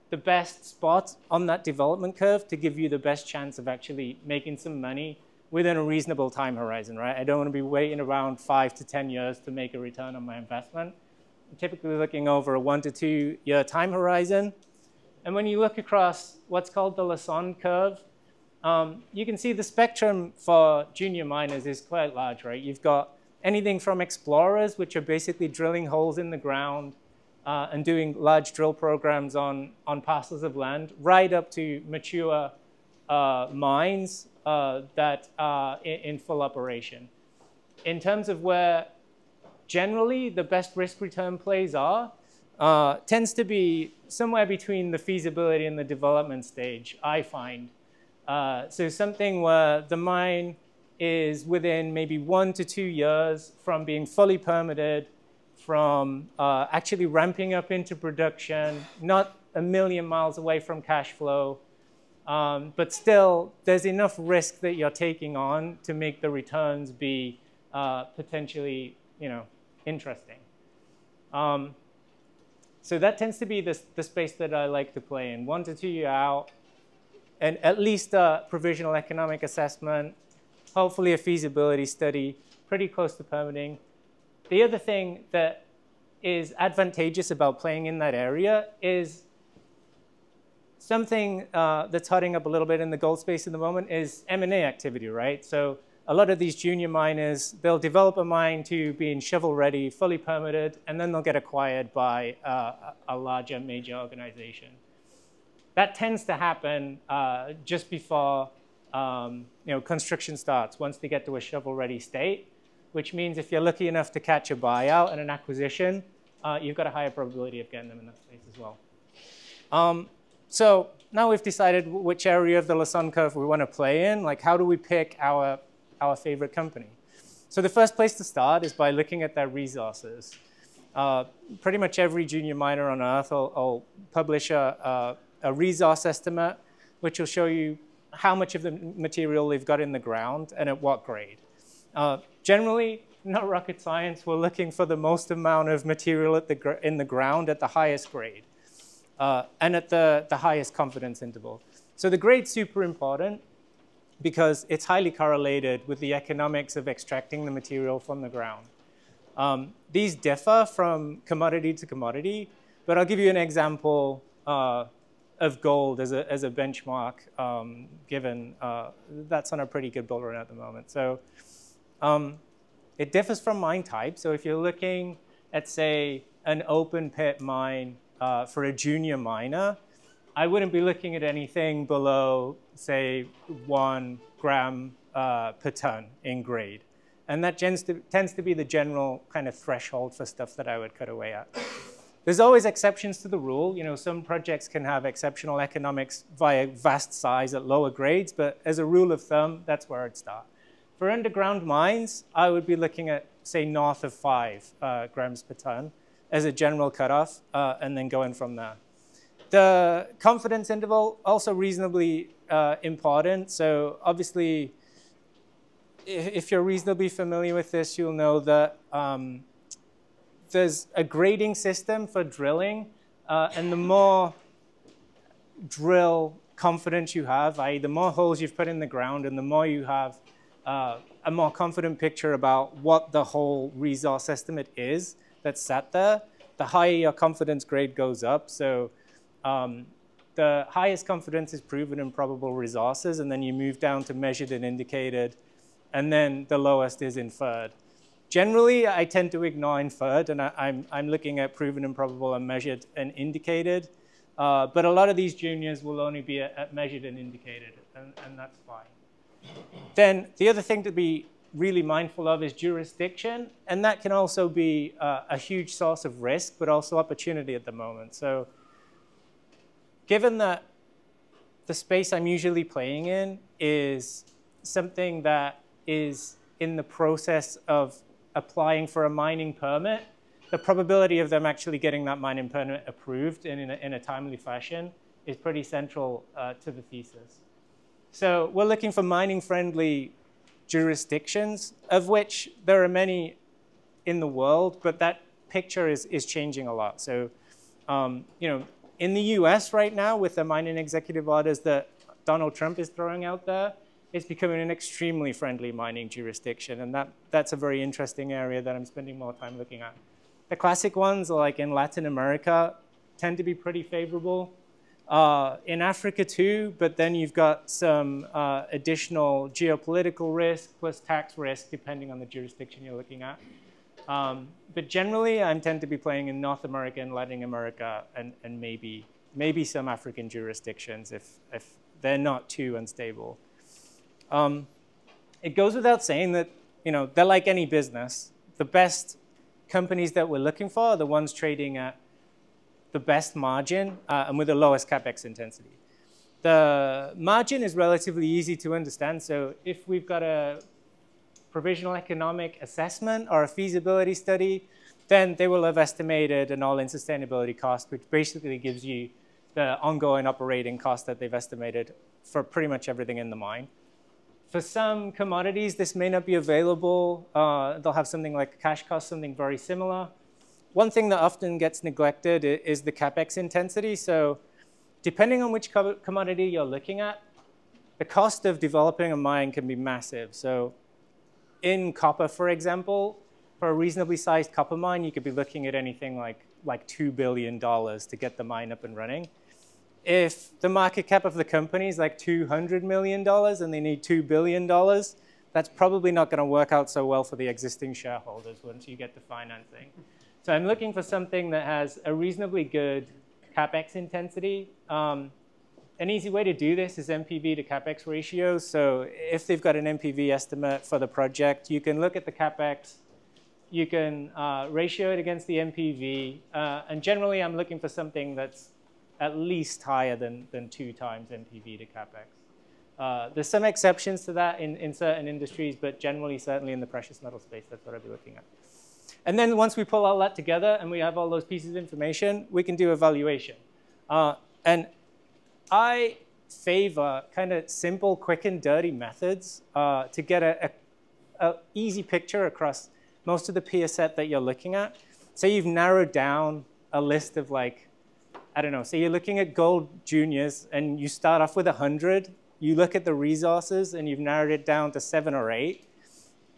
the best spot on that development curve to give you the best chance of actually making some money within a reasonable time horizon, right? I don't want to be waiting around 5 to 10 years to make a return on my investment. I'm typically looking over a 1 to 2 year time horizon. And when you look across what's called the Lassonde curve, you can see the spectrum for junior miners is quite large, right? You've got anything from explorers, which are basically drilling holes in the ground and doing large drill programs on parcels of land, right up to mature mines that are in full operation. in terms of where generally the best risk-return plays are, tends to be somewhere between the feasibility and the development stage, I find. So something where the mine is within maybe 1 to 2 years from being fully permitted, from actually ramping up into production, not a million miles away from cash flow, but still there's enough risk that you're taking on to make the returns be potentially, interesting. So that tends to be the space that I like to play in. 1 to 2 year out, and at least a provisional economic assessment, hopefully a feasibility study, pretty close to permitting. The other thing that is advantageous about playing in that area is something that's hotting up a little bit in the gold space at the moment is M&A activity, right? So a lot of these junior miners, they'll develop a mine to being shovel ready, fully permitted, and then they'll get acquired by a larger major organization. That tends to happen just before construction starts, once they get to a shovel ready state, which means if you're lucky enough to catch a buyout and an acquisition, you've got a higher probability of getting them in that space as well. So now we've decided which area of the Lassonde curve we want to play in. Like, how do we pick our favorite company? So the first place to start is by looking at their resources. Pretty much every junior miner on Earth will publish a resource estimate, which will show you how much of the material they've got in the ground and at what grade. Generally, not rocket science, we're looking for the most amount of material in the ground at the highest grade. And at the highest confidence interval. So the grade's super important because it's highly correlated with the economics of extracting the material from the ground. These differ from commodity to commodity, but I'll give you an example of gold as a benchmark, given that's on a pretty good bull run at the moment. So it differs from mine type. So if you're looking at, say, an open pit mine, for a junior miner, I wouldn't be looking at anything below, say, 1 gram per ton in grade. And that tends to be the general kind of threshold for stuff that I would cut away at. There's always exceptions to the rule. Some projects can have exceptional economics via vast size at lower grades, but as a rule of thumb, that's where I'd start. For underground mines, I would be looking at, say, north of 5 grams per ton as a general cutoff, and then going from there. The confidence interval, also reasonably important. So obviously, if you're reasonably familiar with this, you'll know that there's a grading system for drilling, and the more drill confidence you have, i.e. the more holes you've put in the ground and the more you have a more confident picture about what the whole resource estimate is that's sat there, the higher your confidence grade goes up. So the highest confidence is proven and probable resources, and then you move down to measured and indicated, and then the lowest is inferred. Generally, I tend to ignore inferred, and I'm looking at proven and probable and measured and indicated. But a lot of these juniors will only be at measured and indicated, and that's fine. Then the other thing to be really mindful of is jurisdiction, and that can also be a huge source of risk, but also opportunity at the moment. So given that the space I'm usually playing in is something that is in the process of applying for a mining permit, the probability of them actually getting that mining permit approved in a timely fashion is pretty central to the thesis. So we're looking for mining-friendly jurisdictions, of which there are many in the world, but that picture is changing a lot. So, in the US right now, with the mining executive orders that Donald Trump is throwing out there, it's becoming an extremely friendly mining jurisdiction, and that's a very interesting area that I'm spending more time looking at. The classic ones, like in Latin America, tend to be pretty favorable. In Africa too, but then you've got some additional geopolitical risk plus tax risk, depending on the jurisdiction you're looking at. But generally, I tend to be playing in North America and Latin America, and maybe some African jurisdictions if they're not too unstable. It goes without saying that they're like any business. The best companies that we're looking for are the ones trading at the best margin and with the lowest Capex intensity. The margin is relatively easy to understand. So if we've got a provisional economic assessment or a feasibility study, then they will have estimated an all-in sustainability cost, which basically gives you the ongoing operating cost that they've estimated for pretty much everything in the mine. For some commodities, this may not be available. They'll have something like a cash cost, something very similar. One thing that often gets neglected is the Capex intensity. So depending on which commodity you're looking at, the cost of developing a mine can be massive. So in copper, for example, for a reasonably sized copper mine, you could be looking at anything like $2 billion to get the mine up and running. If the market cap of the company is like $200 million and they need $2 billion, that's probably not going to work out so well for the existing shareholders once you get to financing. So I'm looking for something that has a reasonably good Capex intensity. An easy way to do this is NPV to Capex ratio. So if they've got an NPV estimate for the project, you can look at the Capex, you can ratio it against the NPV, and generally I'm looking for something that's at least higher than 2 times NPV to Capex. There's some exceptions to that in certain industries, but generally, certainly in the precious metal space, that's what I'd be looking at. And then once we pull all that together and we have all those pieces of information, we can do evaluation. And I favor kind of simple, quick, and dirty methods to get an easy picture across most of the peer set that you're looking at. So you've narrowed down a list of like, I don't know, so you're looking at gold juniors and you start off with 100. You look at the resources and you've narrowed it down to 7 or 8.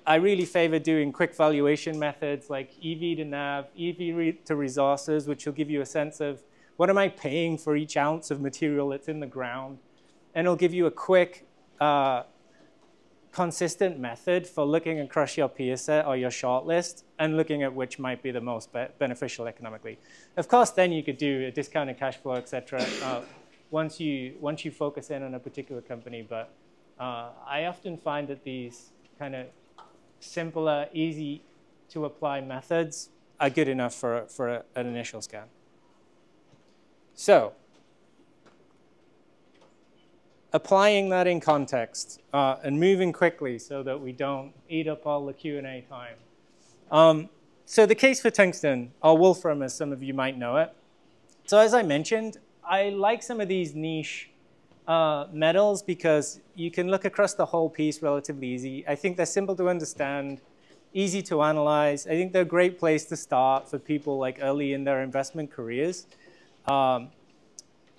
I really favor doing quick valuation methods like EV to NAV, EV to resources, which will give you a sense of what am I paying for each ounce of material that's in the ground. And it'll give you a quick, consistent method for looking across your peer set or your short list and looking at which might be the most beneficial economically. Of course, then you could do a discounted cash flow, et cetera, once you focus in on a particular company. But I often find that these kind of simpler, easy to apply methods are good enough for an initial scan. So applying that in context and moving quickly so that we don't eat up all the Q&A time. So the case for tungsten, or wolfram as some of you might know it. So as I mentioned, I like some of these niche metals because you can look across the whole piece relatively easy. I think they're simple to understand, easy to analyze. I think they're a great place to start for people like early in their investment careers.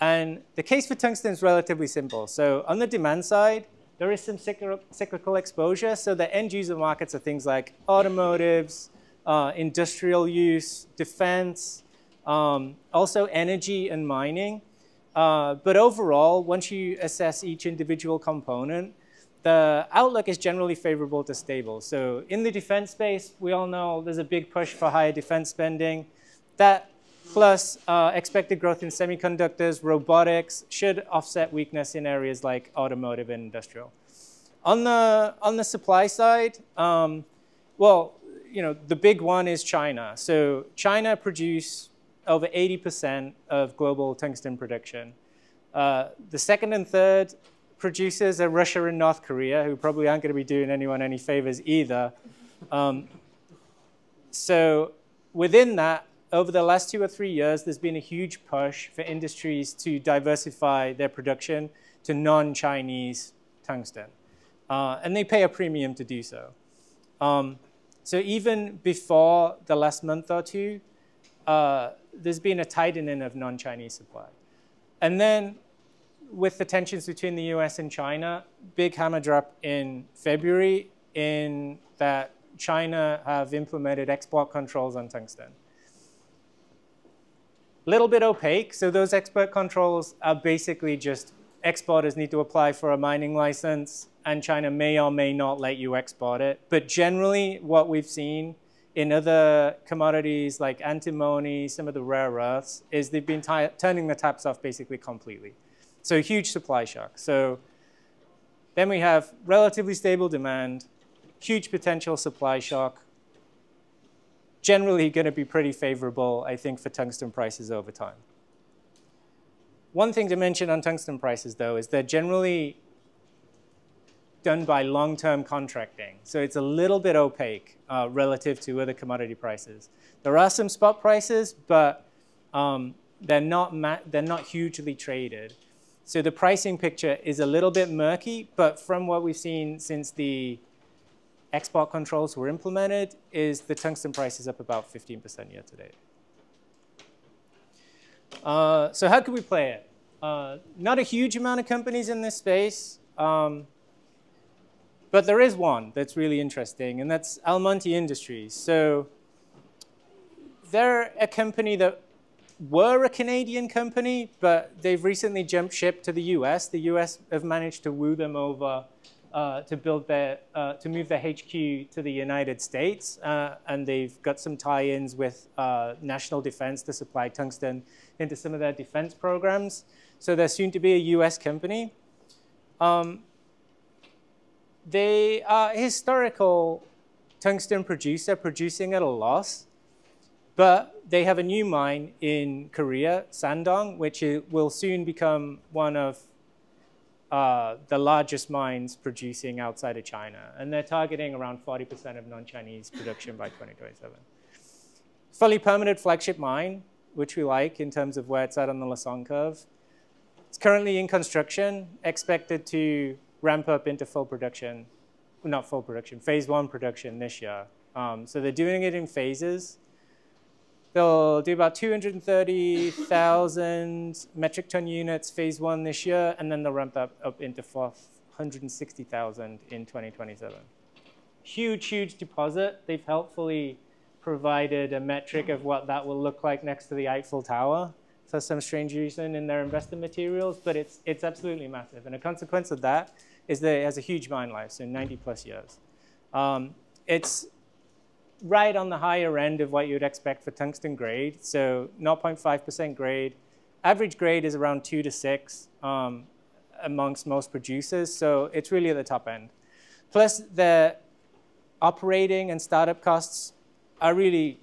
And the case for tungsten is relatively simple. So on the demand side, there is some cyclical exposure. So the end user markets are things like automotives, industrial use, defense, also energy and mining. But overall, once you assess each individual component, the outlook is generally favorable to stable. So in the defense space, we all know there's a big push for higher defense spending. That plus expected growth in semiconductors, robotics should offset weakness in areas like automotive and industrial. On the supply side, well, the big one is China. So China produce over 80% of global tungsten production. The second and third producers are Russia and North Korea, who probably aren't going to be doing anyone any favors either. So within that, over the last 2 or 3 years, there's been a huge push for industries to diversify their production to non-Chinese tungsten. And they pay a premium to do so. So even before the last month or two, there's been a tightening of non-Chinese supply. And then with the tensions between the US and China, big hammer drop in February in that China have implemented export controls on tungsten. Little bit opaque, so those export controls are basically just exporters need to apply for a mining license and China may or may not let you export it. But generally what we've seen in other commodities like antimony, some of the rare earths, is they've been turning the taps off basically completely. So huge supply shock. So then we have relatively stable demand, huge potential supply shock. Generally going to be pretty favorable, I think, for tungsten prices over time. One thing to mention on tungsten prices, though, is they're generally done by long-term contracting. So it's a little bit opaque relative to other commodity prices. There are some spot prices, but they're not hugely traded. So the pricing picture is a little bit murky, but from what we've seen since the export controls were implemented, is the tungsten price is up about 15% year to date. So how could we play it? Not a huge amount of companies in this space, but there is one that's really interesting, and that's Almonty Industries. So they're a company that were a Canadian company, but they've recently jumped ship to the US. The US have managed to woo them over to move their HQ to the United States, and they've got some tie-ins with national defense to supply tungsten into some of their defense programs. So they're soon to be a US company. They are a historical tungsten producer, producing at a loss, but they have a new mine in Korea, Sandong, which will soon become one of the largest mines producing outside of China. And they're targeting around 40% of non-Chinese production by 2027. Fully permitted flagship mine, which we like in terms of where it's at on the Lassonde curve. It's currently in construction, expected to ramp up into full production, not full production, phase 1 production this year. So they're doing it in phases. They'll do about 230,000 metric ton units phase 1 this year, and then they'll ramp up into 460,000 in 2027. Huge, huge deposit. They've helpfully provided a metric of what that will look like next to the Eiffel Tower for some strange reason in their investor materials, but it's absolutely massive. And a consequence of that is that it has a huge mine life, so 90 plus years. It's right on the higher end of what you would expect for tungsten grade, so 0.5% grade. Average grade is around 2 to 6 amongst most producers, so it's really at the top end. Plus, the operating and startup costs are really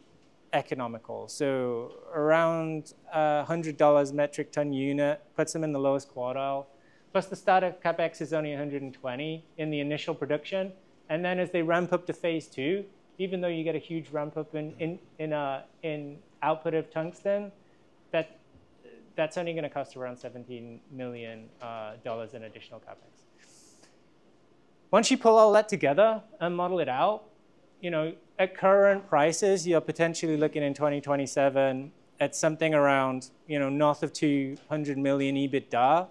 economical. So around $100 metric ton unit puts them in the lowest quartile. Plus, the startup Capex is only 120 in the initial production, and then as they ramp up to phase 2, even though you get a huge ramp up in output of tungsten, that's only going to cost around $17 million in additional capex. Once you pull all that together and model it out, at current prices, you're potentially looking in 2027 at something around north of 200 million EBITDA.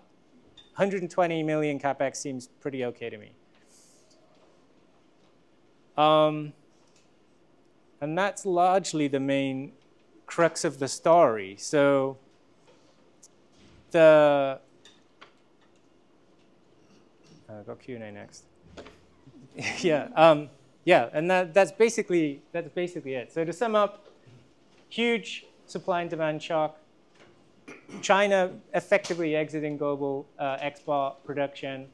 120 million capex seems pretty okay to me. And that's largely the main crux of the story. So I've got Q&A next. Yeah, and that's basically it. So to sum up, huge supply and demand shock. China effectively exiting global export production.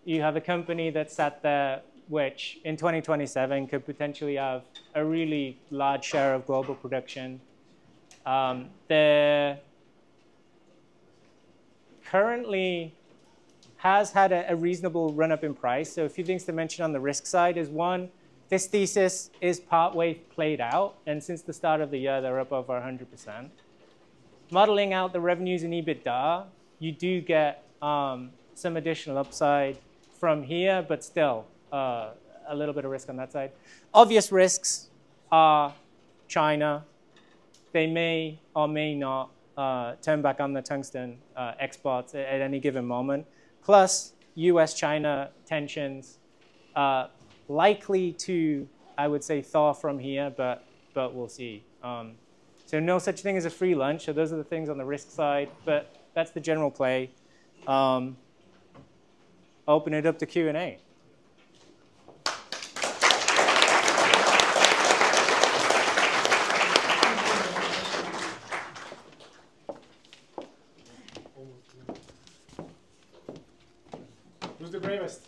You have a company that's sat there, which in 2027 could potentially have a really large share of global production. There currently has had a reasonable run-up in price. So a few things to mention on the risk side is, one, this thesis is partway played out, and since the start of the year, they're up over 100%. Modeling out the revenues and EBITDA, you do get some additional upside from here, but still, a little bit of risk on that side. Obvious risks are China. They may or may not turn back on the tungsten exports at any given moment. Plus, US-China tensions likely to, I would say, thaw from here, but we'll see. So no such thing as a free lunch. So those are the things on the risk side, but that's the general play. Open it up to Q&A. Who's the bravest?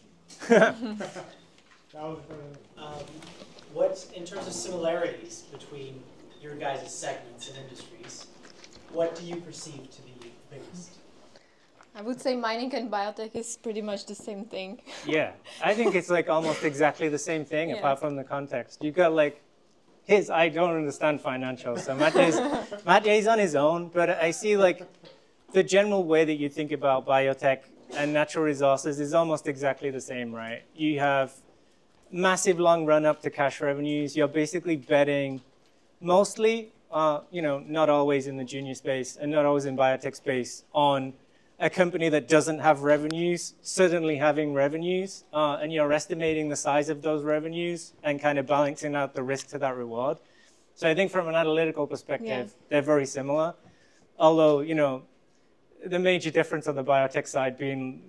What, in terms of similarities between your guys' segments and industries, what do you perceive to be biggest? I would say mining and biotech is pretty much the same thing. Yeah, I think it's like almost exactly the same thing, apart from the context. You got like I don't understand financials, so Matěj's on his own, but I see like the general way that you think about biotech and natural resources is almost exactly the same, right? You have massive long run up to cash revenues. You're basically betting mostly, not always in the junior space and not always in biotech space, on a company that doesn't have revenues suddenly having revenues, and you're estimating the size of those revenues and kind of balancing out the risk to that reward. So I think from an analytical perspective, they're very similar. Although, the major difference on the biotech side being,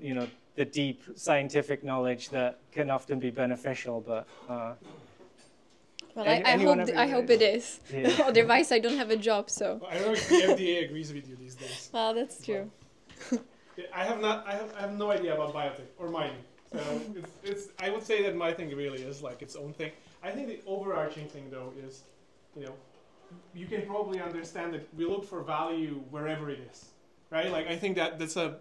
the deep scientific knowledge that can often be beneficial, but... Well, I hope it is. Yeah. Otherwise, I don't have a job, so... Well, I don't know if the FDA agrees with you these days. Well, that's true. I have no idea about biotech or mining. So I would say that my thing really is like its own thing. I think the overarching thing though is, you can probably understand that we look for value wherever it is, right? Like I think that's a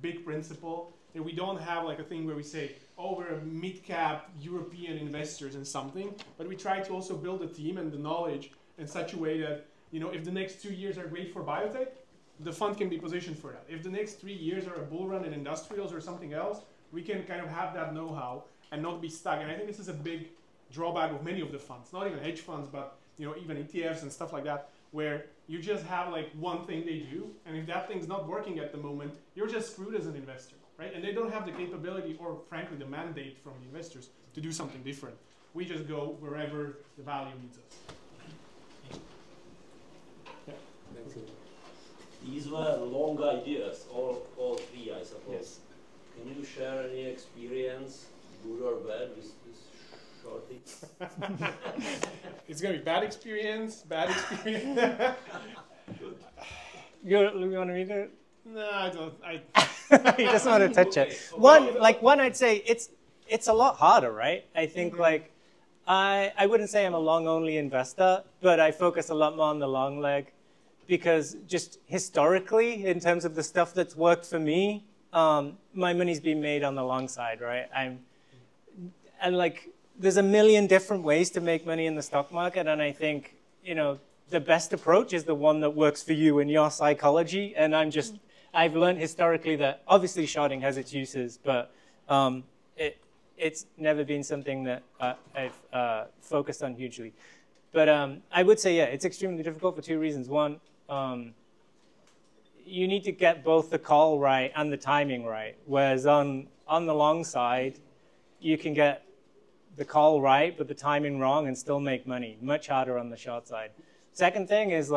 big principle. That we don't have like a thing where we say, oh, we're a mid-cap European investors in something, but we try to also build a team and the knowledge in such a way that, if the next 2 years are great for biotech, the fund can be positioned for that. If the next 3 years are a bull run in industrials or something else, we can kind of have that know-how and not be stuck. And I think this is a big drawback of many of the funds, not even hedge funds, but even ETFs and stuff like that, where you just have like one thing they do, and if that thing's not working at the moment, you're just screwed as an investor, right? And they don't have the capability or frankly the mandate from the investors to do something different. We just go wherever the value leads us. Yeah. Thanks. These were long ideas, all three, I suppose. Yes. Can you share any experience, good or bad, with shorting? It's going to be bad experience. You want to read it? No, I don't. He doesn't want to touch it. One, I'd say it's a lot harder, right? I think I wouldn't say I'm a long-only investor, but I focus a lot more on the long leg. Because just historically, in terms of the stuff that's worked for me, my money's been made on the long side, right? There's a million different ways to make money in the stock market, and I think, the best approach is the one that works for you and your psychology. And I've learned historically that obviously shorting has its uses, but it's never been something that I've focused on hugely. But I would say, it's extremely difficult for two reasons. One, you need to get both the call right and the timing right. Whereas on the long side, you can get the call right, but the timing wrong and still make money. Much harder on the short side. Second thing is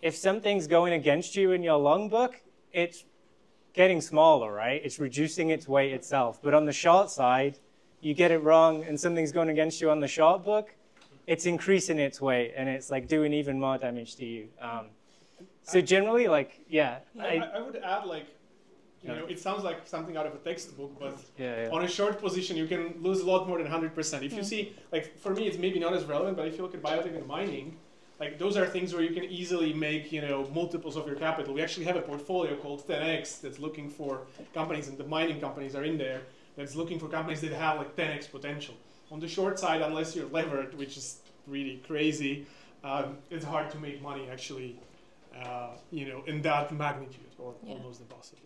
if something's going against you in your long book, it's getting smaller, right? It's reducing its weight itself. But on the short side, you get it wrong and something's going against you on the short book, it's increasing its weight and it's like doing even more damage to you. So generally, I would add it sounds like something out of a textbook, but on a short position, you can lose a lot more than 100%. If you see, for me, it's maybe not as relevant, but if you look at biotech and mining, those are things where you can easily make, multiples of your capital. We actually have a portfolio called 10X that's looking for companies, and the mining companies are in there, that's looking for companies that have 10X potential. On the short side, unless you're levered, which is really crazy, it's hard to make money actually, in that magnitude, or almost impossible.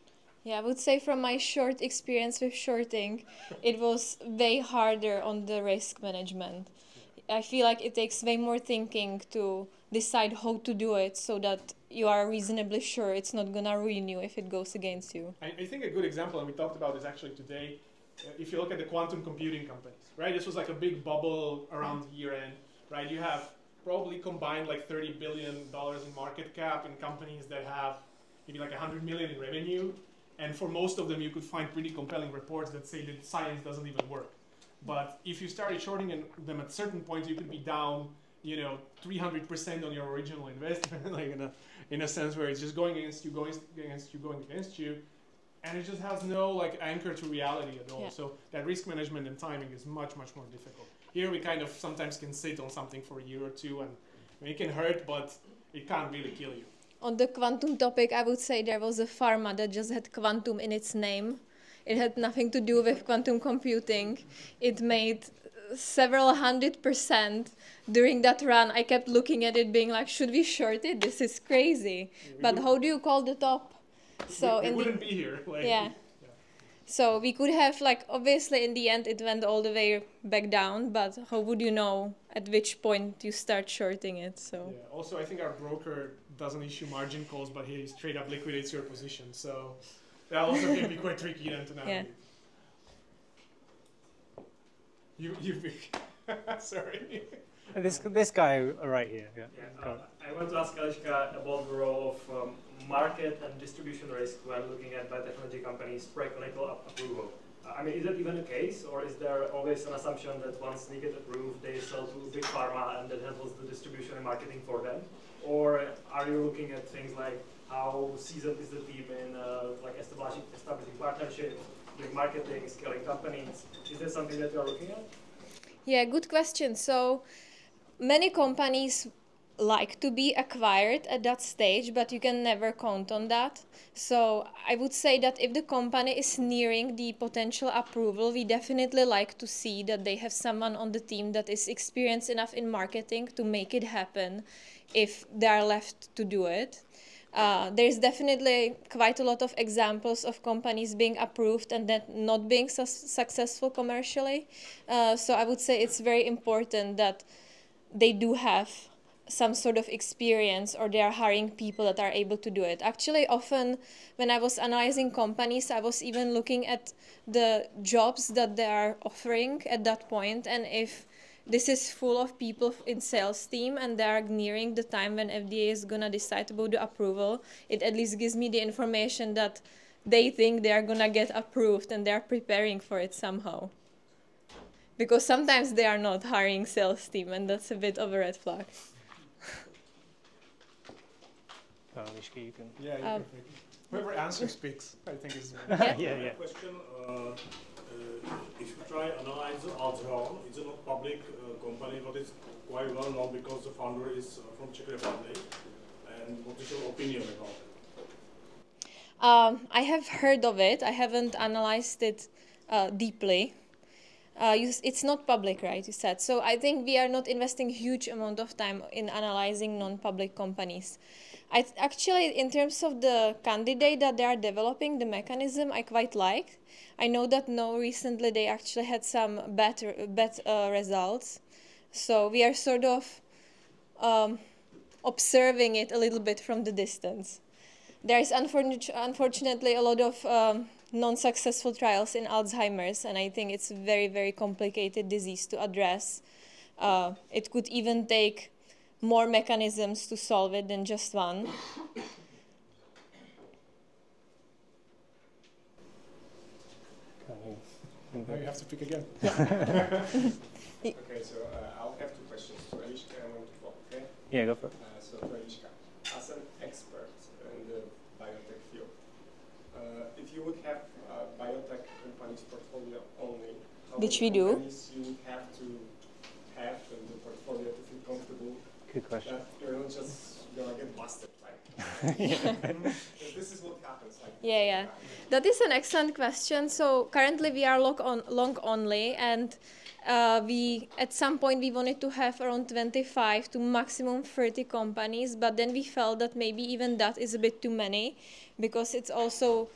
Yeah, I would say from my short experience with shorting, it was way harder on the risk management. I feel like it takes way more thinking to decide how to do it so that you are reasonably sure it's not going to ruin you if it goes against you. I think a good example, and we talked about this actually today, if you look at the quantum computing companies, right? This was like a big bubble around year end, right? You have probably combined $30 billion in market cap in companies that have maybe $100 million in revenue. And for most of them, you could find pretty compelling reports that say that science doesn't even work. But if you started shorting them at certain points, you could be down, 300% on your original investment, in a sense where it's just going against you. and it just has no like anchor to reality at all. Yeah. So that risk management and timing is much more difficult. Here we kind of sometimes can sit on something for a year or two, and it can hurt, but it can't really kill you. On the quantum topic, I would say there was a pharma that just had quantum in its name. It had nothing to do with quantum computing. It made several 100% during that run. I kept looking at it being like, should we short it? This is crazy. Yeah, but how do you call the top? So we wouldn't be here. Like, yeah. So we could have, like, obviously in the end it went all the way back down, but how would you know at which point you start shorting it? So yeah. Also, I think our broker doesn't issue margin calls, but he straight up liquidates your position. So that also can be quite tricky then to navigate. You sorry. This guy right here. Yeah. I want to ask Eliška about the role of market and distribution risk when looking at biotechnology companies' preclinical approval. I mean, is that even the case, or is there always an assumption that once they get approved, they sell to big pharma and that handles the distribution and marketing for them? Or are you looking at things like how seasoned is the team in like establishing partnerships, doing marketing, scaling companies? Is that something that you are looking at? yeah, good question. So many companies like to be acquired at that stage, but you can never count on that. So I would say that if the company is nearing the potential approval, we definitely like to see that they have someone on the team that is experienced enough in marketing to make it happen if they are left to do it. There's definitely quite a lot of examples of companies being approved and then not being successful commercially. So I would say it's very important that they do have some sort of experience, or they are hiring people that are able to do it. Actually, often when I was analyzing companies, I was even looking at the jobs that they are offering at that point, and if this is full of people in sales team and they are nearing the time when FDA is gonna decide about the approval, it at least gives me the information that they think they are gonna get approved and they are preparing for it somehow. Because sometimes they are not hiring sales team, and that's a bit of a red flag. Eliška, you can. Yeah, you can pick. Whoever answers speaks, I think is. Yeah. Question: if you try analyze Alzheimer, it's a not public company, but it's quite well known because the founder is from Czech Republic. And what is your opinion about it? I have heard of it. I haven't analyzed it deeply. It's not public, right, you said. So I think we are not investing huge amount of time in analyzing non-public companies. Actually, in terms of the candidate that they are developing, the mechanism I quite like. I know that recently they actually had some bad results. So we are sort of observing it a little bit from the distance. There is unfortunately a lot of non-successful trials in Alzheimer's, and I think it's a very, very complicated disease to address. It could even take more mechanisms to solve it than just one. Now you have to pick again. Okay, so I'll have two questions to Eliška and one to Bob, okay? Yeah, go for it. So to Eliška, as an expert in the biotech field, if you would have a biotech company's portfolio only, how Which many we do. companies you would have to have in the portfolio to feel comfortable Good question. that you're not just gonna get busted, right? This is what happens. Like, Yeah. That is an excellent question. So currently we are long only, and we at some point we wanted to have around 25 to maximum 30 companies, but then we felt that maybe even that is a bit too many, because it's also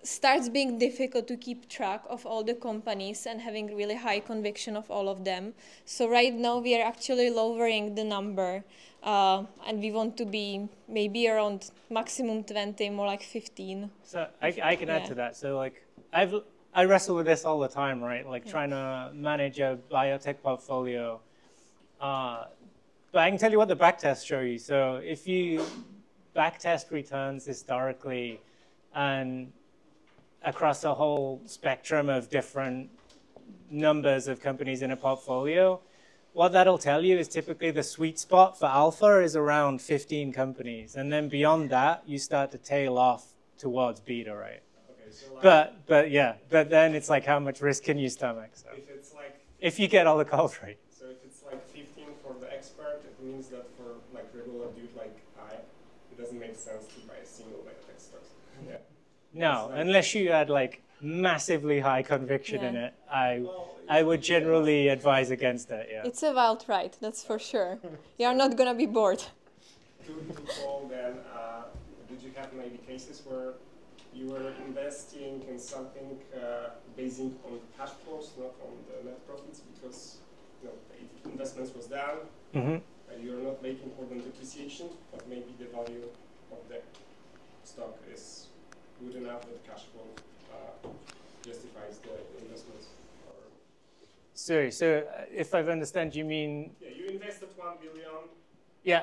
starts being difficult to keep track of all the companies and having really high conviction of all of them. So right now we are actually lowering the number, and we want to be maybe around maximum 20, more like 15. So I can add to that. So like I wrestle with this all the time, right? Like trying to manage a biotech portfolio. But I can tell you what the backtests show you. So if you backtest returns historically and across a whole spectrum of different numbers of companies in a portfolio, what that'll tell you is typically the sweet spot for alpha is around 15 companies. And then beyond that, you start to tail off towards beta, right? But yeah, but then it's like how much risk can you stomach? So if it's like, if you get all the calls right. so if it's like 15 for the expert, it means that for like regular dude like I, it doesn't make sense to buy a single biotech stock. Yeah. No, unless you had like massively high conviction in it, I would generally advise against it. Yeah. It's a wild ride, that's for sure. You're not gonna be bored. To call then, did you have maybe cases where you were investing in something basing on cash flows, not on the net profits, because you know, the investments was done, and you're not making more than depreciation, but maybe the value of the stock is good enough that cash flow justifies the investments? Or Sorry, so if I understand, you mean... Yeah, you invested 1 billion. Yeah.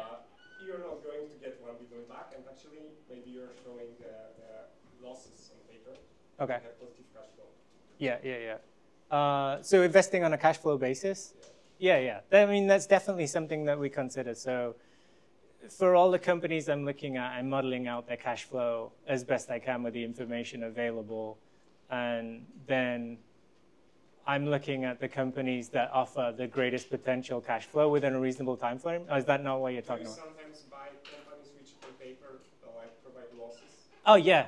You're not going to get 1 billion back, and actually maybe you're showing the losses on paper. Okay. You have positive cash flow. Yeah. So investing on a cash flow basis? Yeah. I mean, that's definitely something that we consider. So for all the companies I'm looking at, I'm modeling out their cash flow as best I can with the information available. And then I'm looking at the companies that offer the greatest potential cash flow within a reasonable time frame. Or is that not what you're talking about? Do you sometimes buy companies which on paper like provide losses? Oh yeah.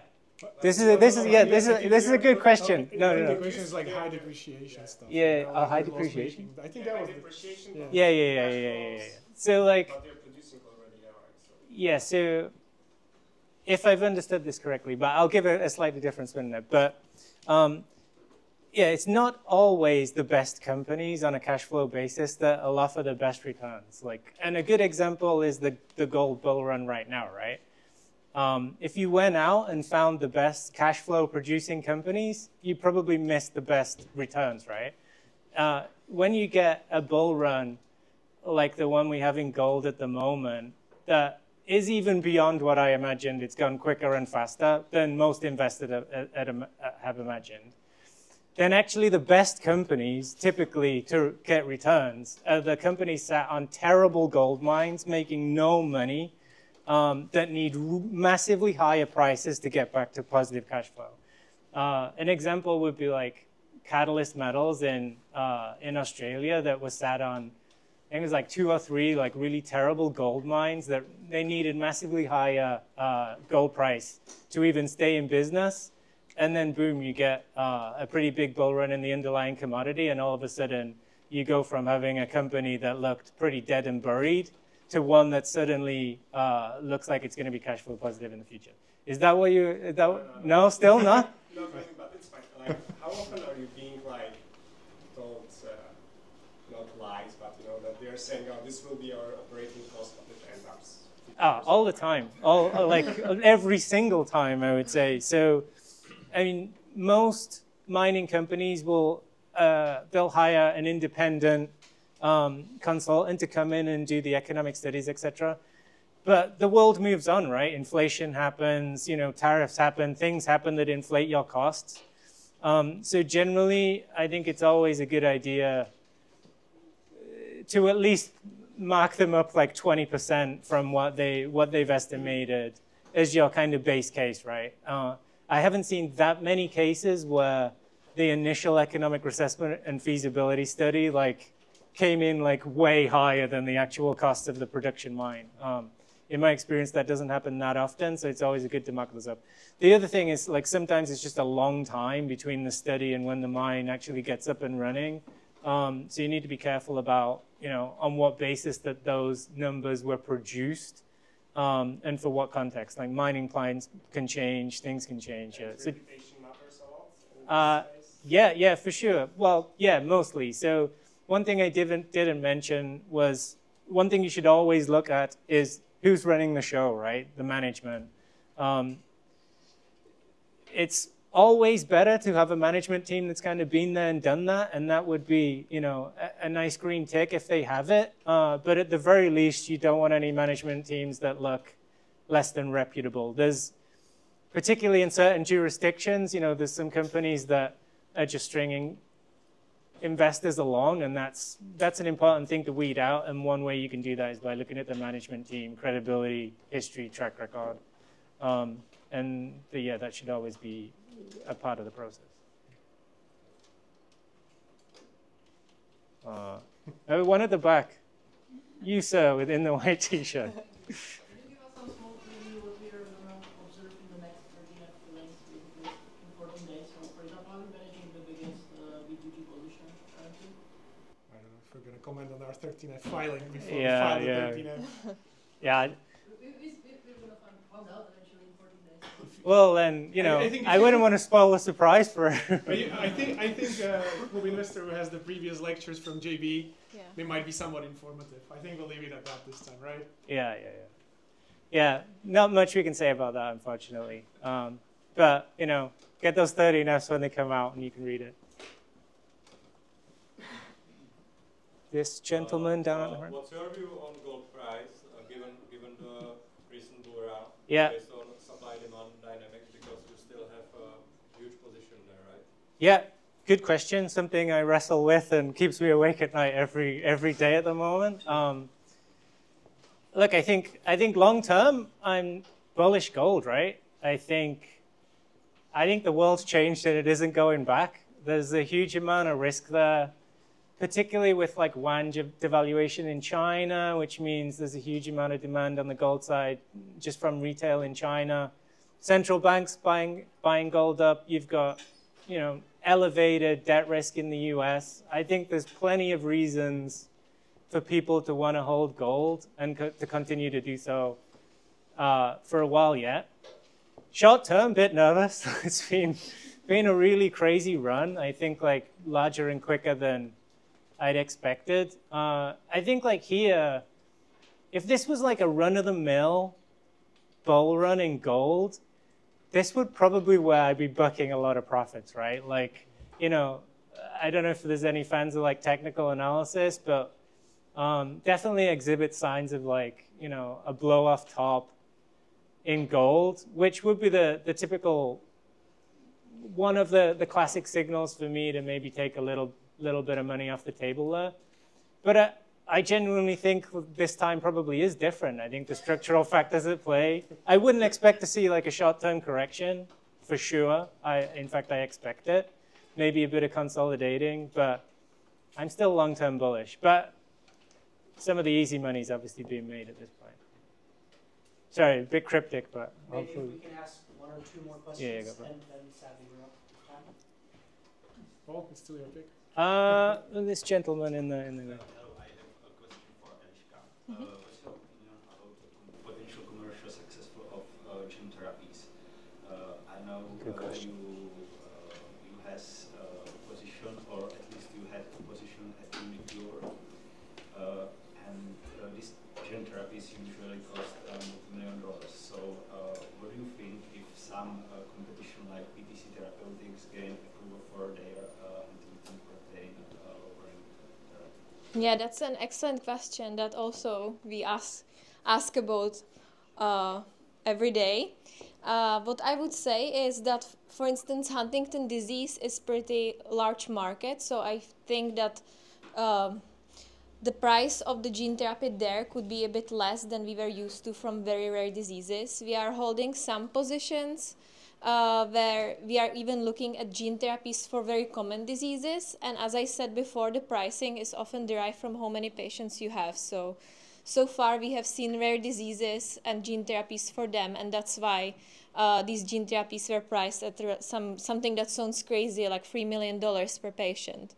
This is a good question. No. The question is like high depreciation stuff. Yeah, high depreciation. I think that was depreciation. Yeah. So like. But they're producing already now, right? So. Yeah. So if I've understood this correctly, but I'll give a slightly different spin there. But yeah, it's not always the best companies on a cash flow basis that will offer the best returns. Like, and a good example is the gold bull run right now, right? If you went out and found the best cash flow producing companies, you probably missed the best returns, right? When you get a bull run like the one we have in gold at the moment, that is even beyond what I imagined. It's gone quicker and faster than most investors have imagined. Then actually the best companies typically to get returns are the companies sat on terrible gold mines making no money, that need massively higher prices to get back to positive cash flow. An example would be like Catalyst Metals in Australia that was sat on, I think it was like 2 or 3 like really terrible gold mines that they needed massively higher gold price to even stay in business. And then boom, you get a pretty big bull run in the underlying commodity, and all of a sudden you go from having a company that looked pretty dead and buried to one that suddenly looks like it's going to be cash flow positive in the future. Is that what you? No, still not. No, but it's fine. Like, how often are you being like told, not lies, but you know that they're saying, "Oh, this will be our operating cost," but it ends up. All the time, like every single time, I would say. So, I mean, most mining companies will they'll hire an independent consultant to come in and do the economic studies, etc. But the world moves on, right? Inflation happens, you know, tariffs happen, things happen that inflate your costs. So generally, I think it's always a good idea to at least mark them up like 20% from what they've estimated as your kind of base case, right? I haven't seen that many cases where the initial economic assessment and feasibility study like came in like way higher than the actual cost of the production mine. In my experience, that doesn't happen that often, so it's always good to mark those up. The other thing is like sometimes it's just a long time between the study and when the mine actually gets up and running. So you need to be careful about, you know, on what basis that those numbers were produced. And for what context? Like mining plans can change, things can change. Yeah. So, yeah, for sure. Well, yeah, mostly. So one thing I didn't mention was one thing you should always look at is who's running the show, right? The management. It's always better to have a management team that's kind of been there and done that, and that would be, you know, a nice green tick if they have it. But at the very least, you don't want any management teams that look less than reputable. There's, particularly in certain jurisdictions, you know, there's some companies that are just stringing investors along, and that's an important thing to weed out. And one way you can do that is by looking at the management team, credibility, history, track record. Yeah, that should always be a part of the process. One at the back. You, sir, within the white T-shirt. Can you give us some small preview what we are going to observe in the next 13 events in 14 days? So, for example, are we managing the biggest B2G position currently? I don't know if we're going to comment on our 13F filing before we Yeah, file the yeah. 13F. Yeah. We're going to find out eventually in 14 days. Well, then, you know, I wouldn't want to spoil the surprise for her. I think Club Investor, who has the previous lectures from JB, they might be somewhat informative. I think we'll leave it at that this time, right? Yeah. Yeah, not much we can say about that, unfortunately. But, you know, get those 13Fs when they come out and you can read it. This gentleman down at the front. What's your view on gold price, given the recent bull run, Yeah. based on supply-demand dynamics, because you still have a huge position there, right? Yeah, good question. Something I wrestle with and keeps me awake at night every day at the moment. Look, I think long term, I'm bullish gold, right? I think the world's changed and it isn't going back. There's a huge amount of risk there, particularly with like yuan devaluation in China, which means there's a huge amount of demand on the gold side just from retail in China. Central banks buying gold up. You've got, you know, elevated debt risk in the US. I think there's plenty of reasons for people to want to hold gold and to continue to do so for a while yet. Short term, bit nervous. It's been a really crazy run. I think like larger and quicker than I'd expected. I think like here, if this was like a run-of-the-mill bull run in gold, this would probably where I'd be bucking a lot of profits, right? Like, you know, I don't know if there's any fans of like technical analysis, but definitely exhibits signs of like, you know, a blow off top in gold, which would be the typical, one of the classic signals for me to maybe take a little bit of money off the table there. But I genuinely think this time probably is different. I think the structural factors at play. I wouldn't expect to see like a short-term correction, for sure. In fact, I expect it. Maybe a bit of consolidating, but I'm still long-term bullish. But some of the easy money is obviously being made at this point. Sorry, a bit cryptic, but maybe hopefully. if we can ask one or two more questions, Yeah, go for it. and then sadly we're up to time. Paul, it's still your pick. This gentleman in the. Hello, I have a question for Eliška. What's your opinion about the potential commercial success of gene therapies? I know you has a position, or at least you had a position at Unicure, and these gene therapies usually cost $multi-million. So, what do you think if some competition like PTC Therapeutics gain approval for their intermittent protein lowering therapy? Yeah, that's an excellent question that also we ask about every day. What I would say is that, for instance, Huntington disease is pretty large market, so I think that the price of the gene therapy there could be a bit less than we were used to from very rare diseases. We are holding some positions where we are even looking at gene therapies for very common diseases. And as I said before, the pricing is often derived from how many patients you have. So far we have seen rare diseases and gene therapies for them, and that's why these gene therapies were priced at something that sounds crazy, like $3 million per patient.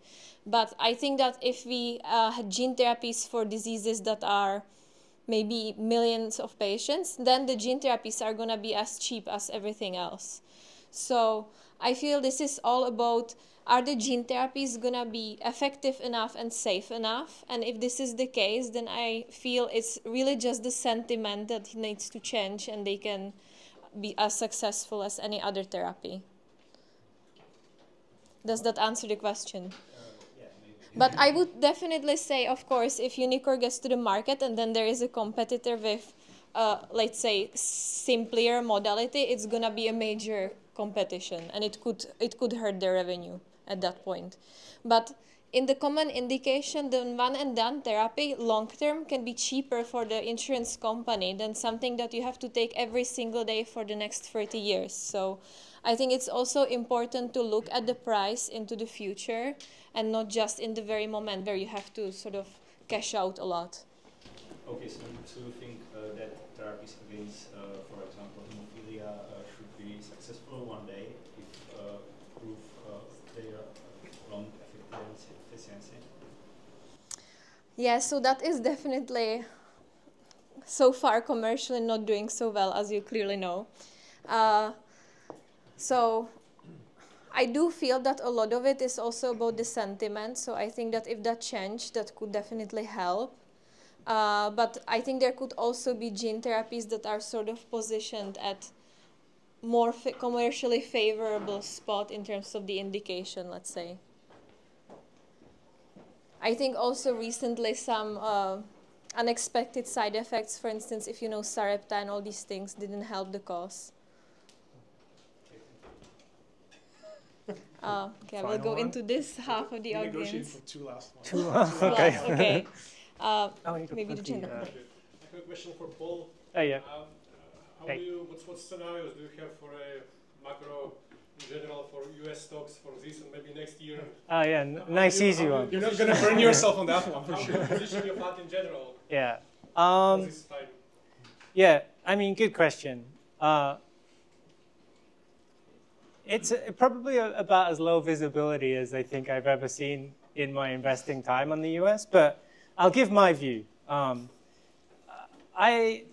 But I think that if we had gene therapies for diseases that are maybe millions of patients, then the gene therapies are going to be as cheap as everything else. So I feel this is all about, are the gene therapies going to be effective enough and safe enough? And if this is the case, then I feel it's really just the sentiment that needs to change, and they can be as successful as any other therapy. Does that answer the question? But I would definitely say, of course, if Unicor gets to the market and then there is a competitor with, let's say, simpler modality, it's going to be a major competition, and it could hurt their revenue at that point. But in the common indication, the one and done therapy long term can be cheaper for the insurance company than something that you have to take every single day for the next 30 years. So I think it's also important to look at the price into the future and not just in the very moment where you have to sort of cash out a lot. Okay, so you think that therapies against, for example, hemophilia should be successful one day if prove their long efficiency? Yeah, so that is definitely so far commercially not doing so well, as you clearly know. So I do feel that a lot of it is also about the sentiment. So I think that if that changed, that could definitely help. But I think there could also be gene therapies that are sort of positioned at more commercially favorable spot in terms of the indication, let's say. I think also recently some unexpected side effects, for instance, if you know Sarepta and all these things, didn't help the cause. Okay, I will go into this half of the audience. For two last ones. Two last, okay. Okay. Maybe the gender. I have a question for Paul. Oh, yeah. What scenarios do you have for a macro in general for US stocks for this and maybe next year? Oh, yeah, nice easy one. You're not going to burn yourself on that one for sure. Position your fund in general. Yeah. This time. Yeah, I mean, good question. It's probably about as low visibility as I think I've ever seen in my investing time on the US, but I'll give my view. I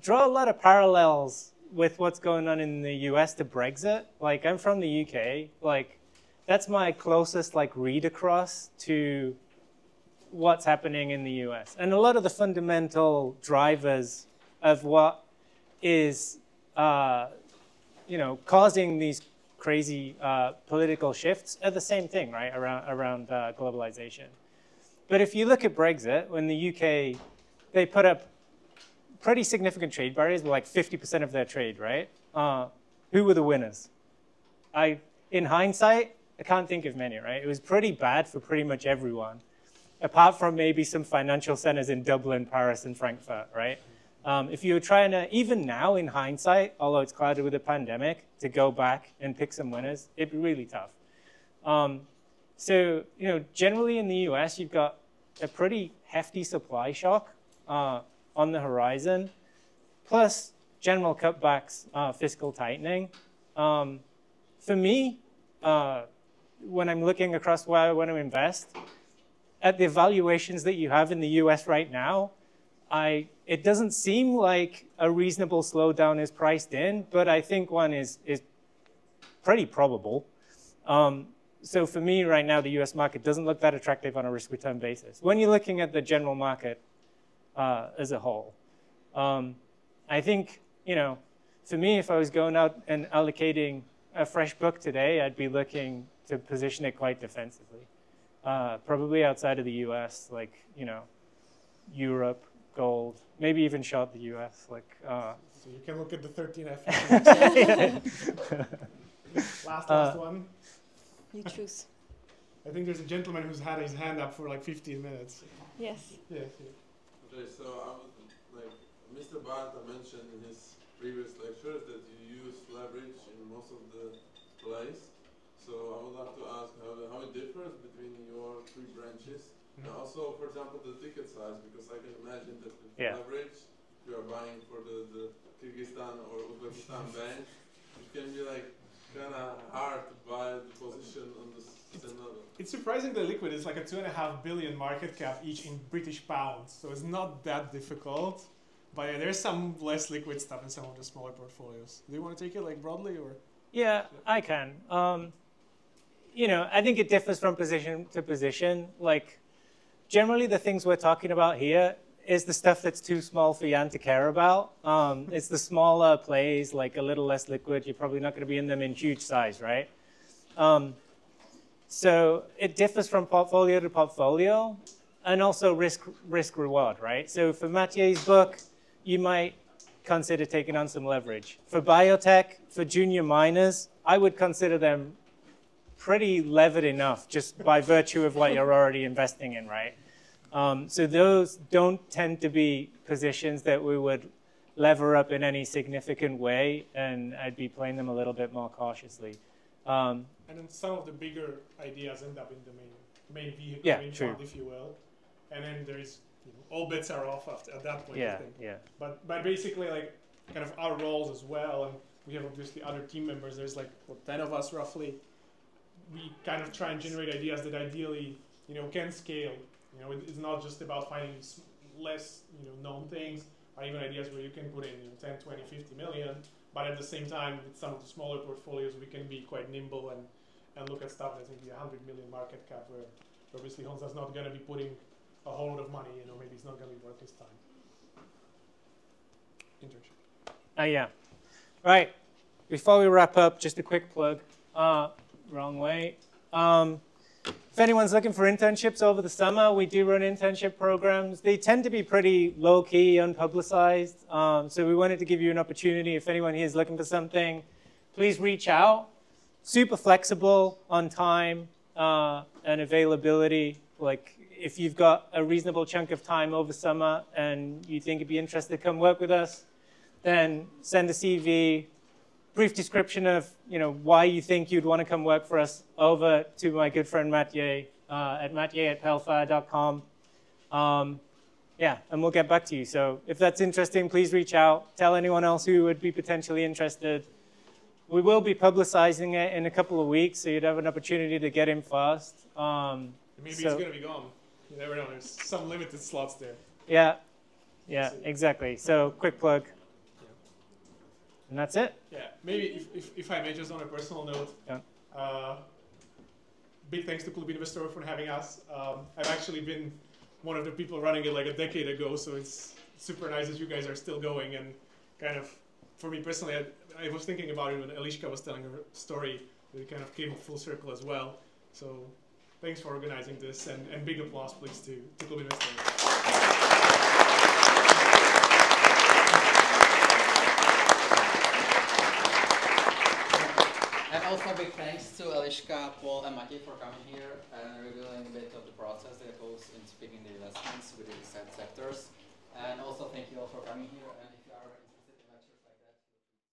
draw a lot of parallels with what's going on in the US to Brexit. Like, I'm from the UK. Like, that's my closest, like, read across to what's happening in the US. And a lot of the fundamental drivers of what is, you know, causing these crazy political shifts are the same thing, right, around globalization. But if you look at Brexit, when the UK, they put up pretty significant trade barriers, with like 50% of their trade, right? Who were the winners? In hindsight, I can't think of many, right? It was pretty bad for pretty much everyone, apart from maybe some financial centers in Dublin, Paris, and Frankfurt, right? If you were trying to, even now in hindsight, although it's clouded with a pandemic, to go back and pick some winners, it'd be really tough. So, you know, generally in the US, you've got a pretty hefty supply shock on the horizon, plus general cutbacks, fiscal tightening. For me, when I'm looking across where I want to invest, at the valuations that you have in the US right now, it doesn't seem like a reasonable slowdown is priced in, but I think one is pretty probable. So for me right now, the US market doesn't look that attractive on a risk-return basis. When you're looking at the general market as a whole, I think, you know, for me, if I was going out and allocating a fresh book today, I'd be looking to position it quite defensively. Probably outside of the US, like, you know, Europe, gold, maybe even short the US. Like, so you can look at the 13F. Last one. You choose. I think there's a gentleman who's had his hand up for like 15 minutes. Yes. Yeah. Okay, so I was like, Mr. Barta mentioned in his previous lectures that you use leverage in most of the plays. So I would like to ask how it differs between your three branches. And also, for example, the ticket size, because I can imagine that with leverage, you are buying for the Kyrgyzstan or Uzbekistan bank, it can be like kind of hard to buy the position on the same level. It's surprisingly liquid. It's like a 2.5 billion market cap each in British pounds, so it's not that difficult. But yeah, there's some less liquid stuff in some of the smaller portfolios. Do you want to take it like broadly, or? Yeah, I can. You know, I think it differs from position to position. Like, generally, the things we're talking about here is the stuff that's too small for Jan to care about. It's the smaller plays, like a little less liquid. You're probably not going to be in them in huge size, right? So it differs from portfolio to portfolio, and also risk reward, right? So for Matěj's book, you might consider taking on some leverage. For biotech, for junior miners, I would consider them pretty levered enough just by virtue of what you're already investing in, right? So those don't tend to be positions that we would lever up in any significant way, and I'd be playing them a little bit more cautiously. And then some of the bigger ideas end up in the main vehicle, main fund, if you will. And then there's, all bets are off at that point, I think. But basically, like, kind of our roles as well, and we have obviously other team members. There's like 10 of us roughly. We kind of try and generate ideas that ideally, can scale. It's not just about finding less, known things, or even ideas where you can put in 10, 20, 50 million. But at the same time, with some of the smaller portfolios, we can be quite nimble and look at stuff that's maybe 100 million market cap, where obviously Honza's not going to be putting a whole lot of money. Maybe it's not going to be worth his time. Internship. Yeah. Right. Before we wrap up, just a quick plug. Wrong way. If anyone's looking for internships over the summer, we do run internship programs. They tend to be pretty low-key, unpublicized. So we wanted to give you an opportunity. If anyone here is looking for something, please reach out. Super flexible on time and availability. Like, if you've got a reasonable chunk of time over summer and you think you'd be interested to come work with us, then send a CV, brief description of why you think you'd want to come work for us over to my good friend Matěj at matěj@pelfire.com. And we'll get back to you. So if that's interesting, please reach out. Tell anyone else who would be potentially interested. We will be publicizing it in a couple of weeks, so you'd have an opportunity to get in fast. Maybe it's going to be gone. You never know. There's some limited slots there. Yeah, exactly. So quick plug. And that's it. Yeah, maybe if I may, just on a personal note, big thanks to Klub Investor for having us. I've actually been one of the people running it like a decade ago, so it's super nice that you guys are still going. And kind of, for me personally, I was thinking about it when Eliška was telling her story. It kind of came full circle as well. So thanks for organizing this, and big applause, please, to Klub Investor. And also big thanks to Eliška, Paul, and Matěj for coming here and revealing a bit of the process that goes into picking the investments within the sectors. And also thank you all for coming here. And if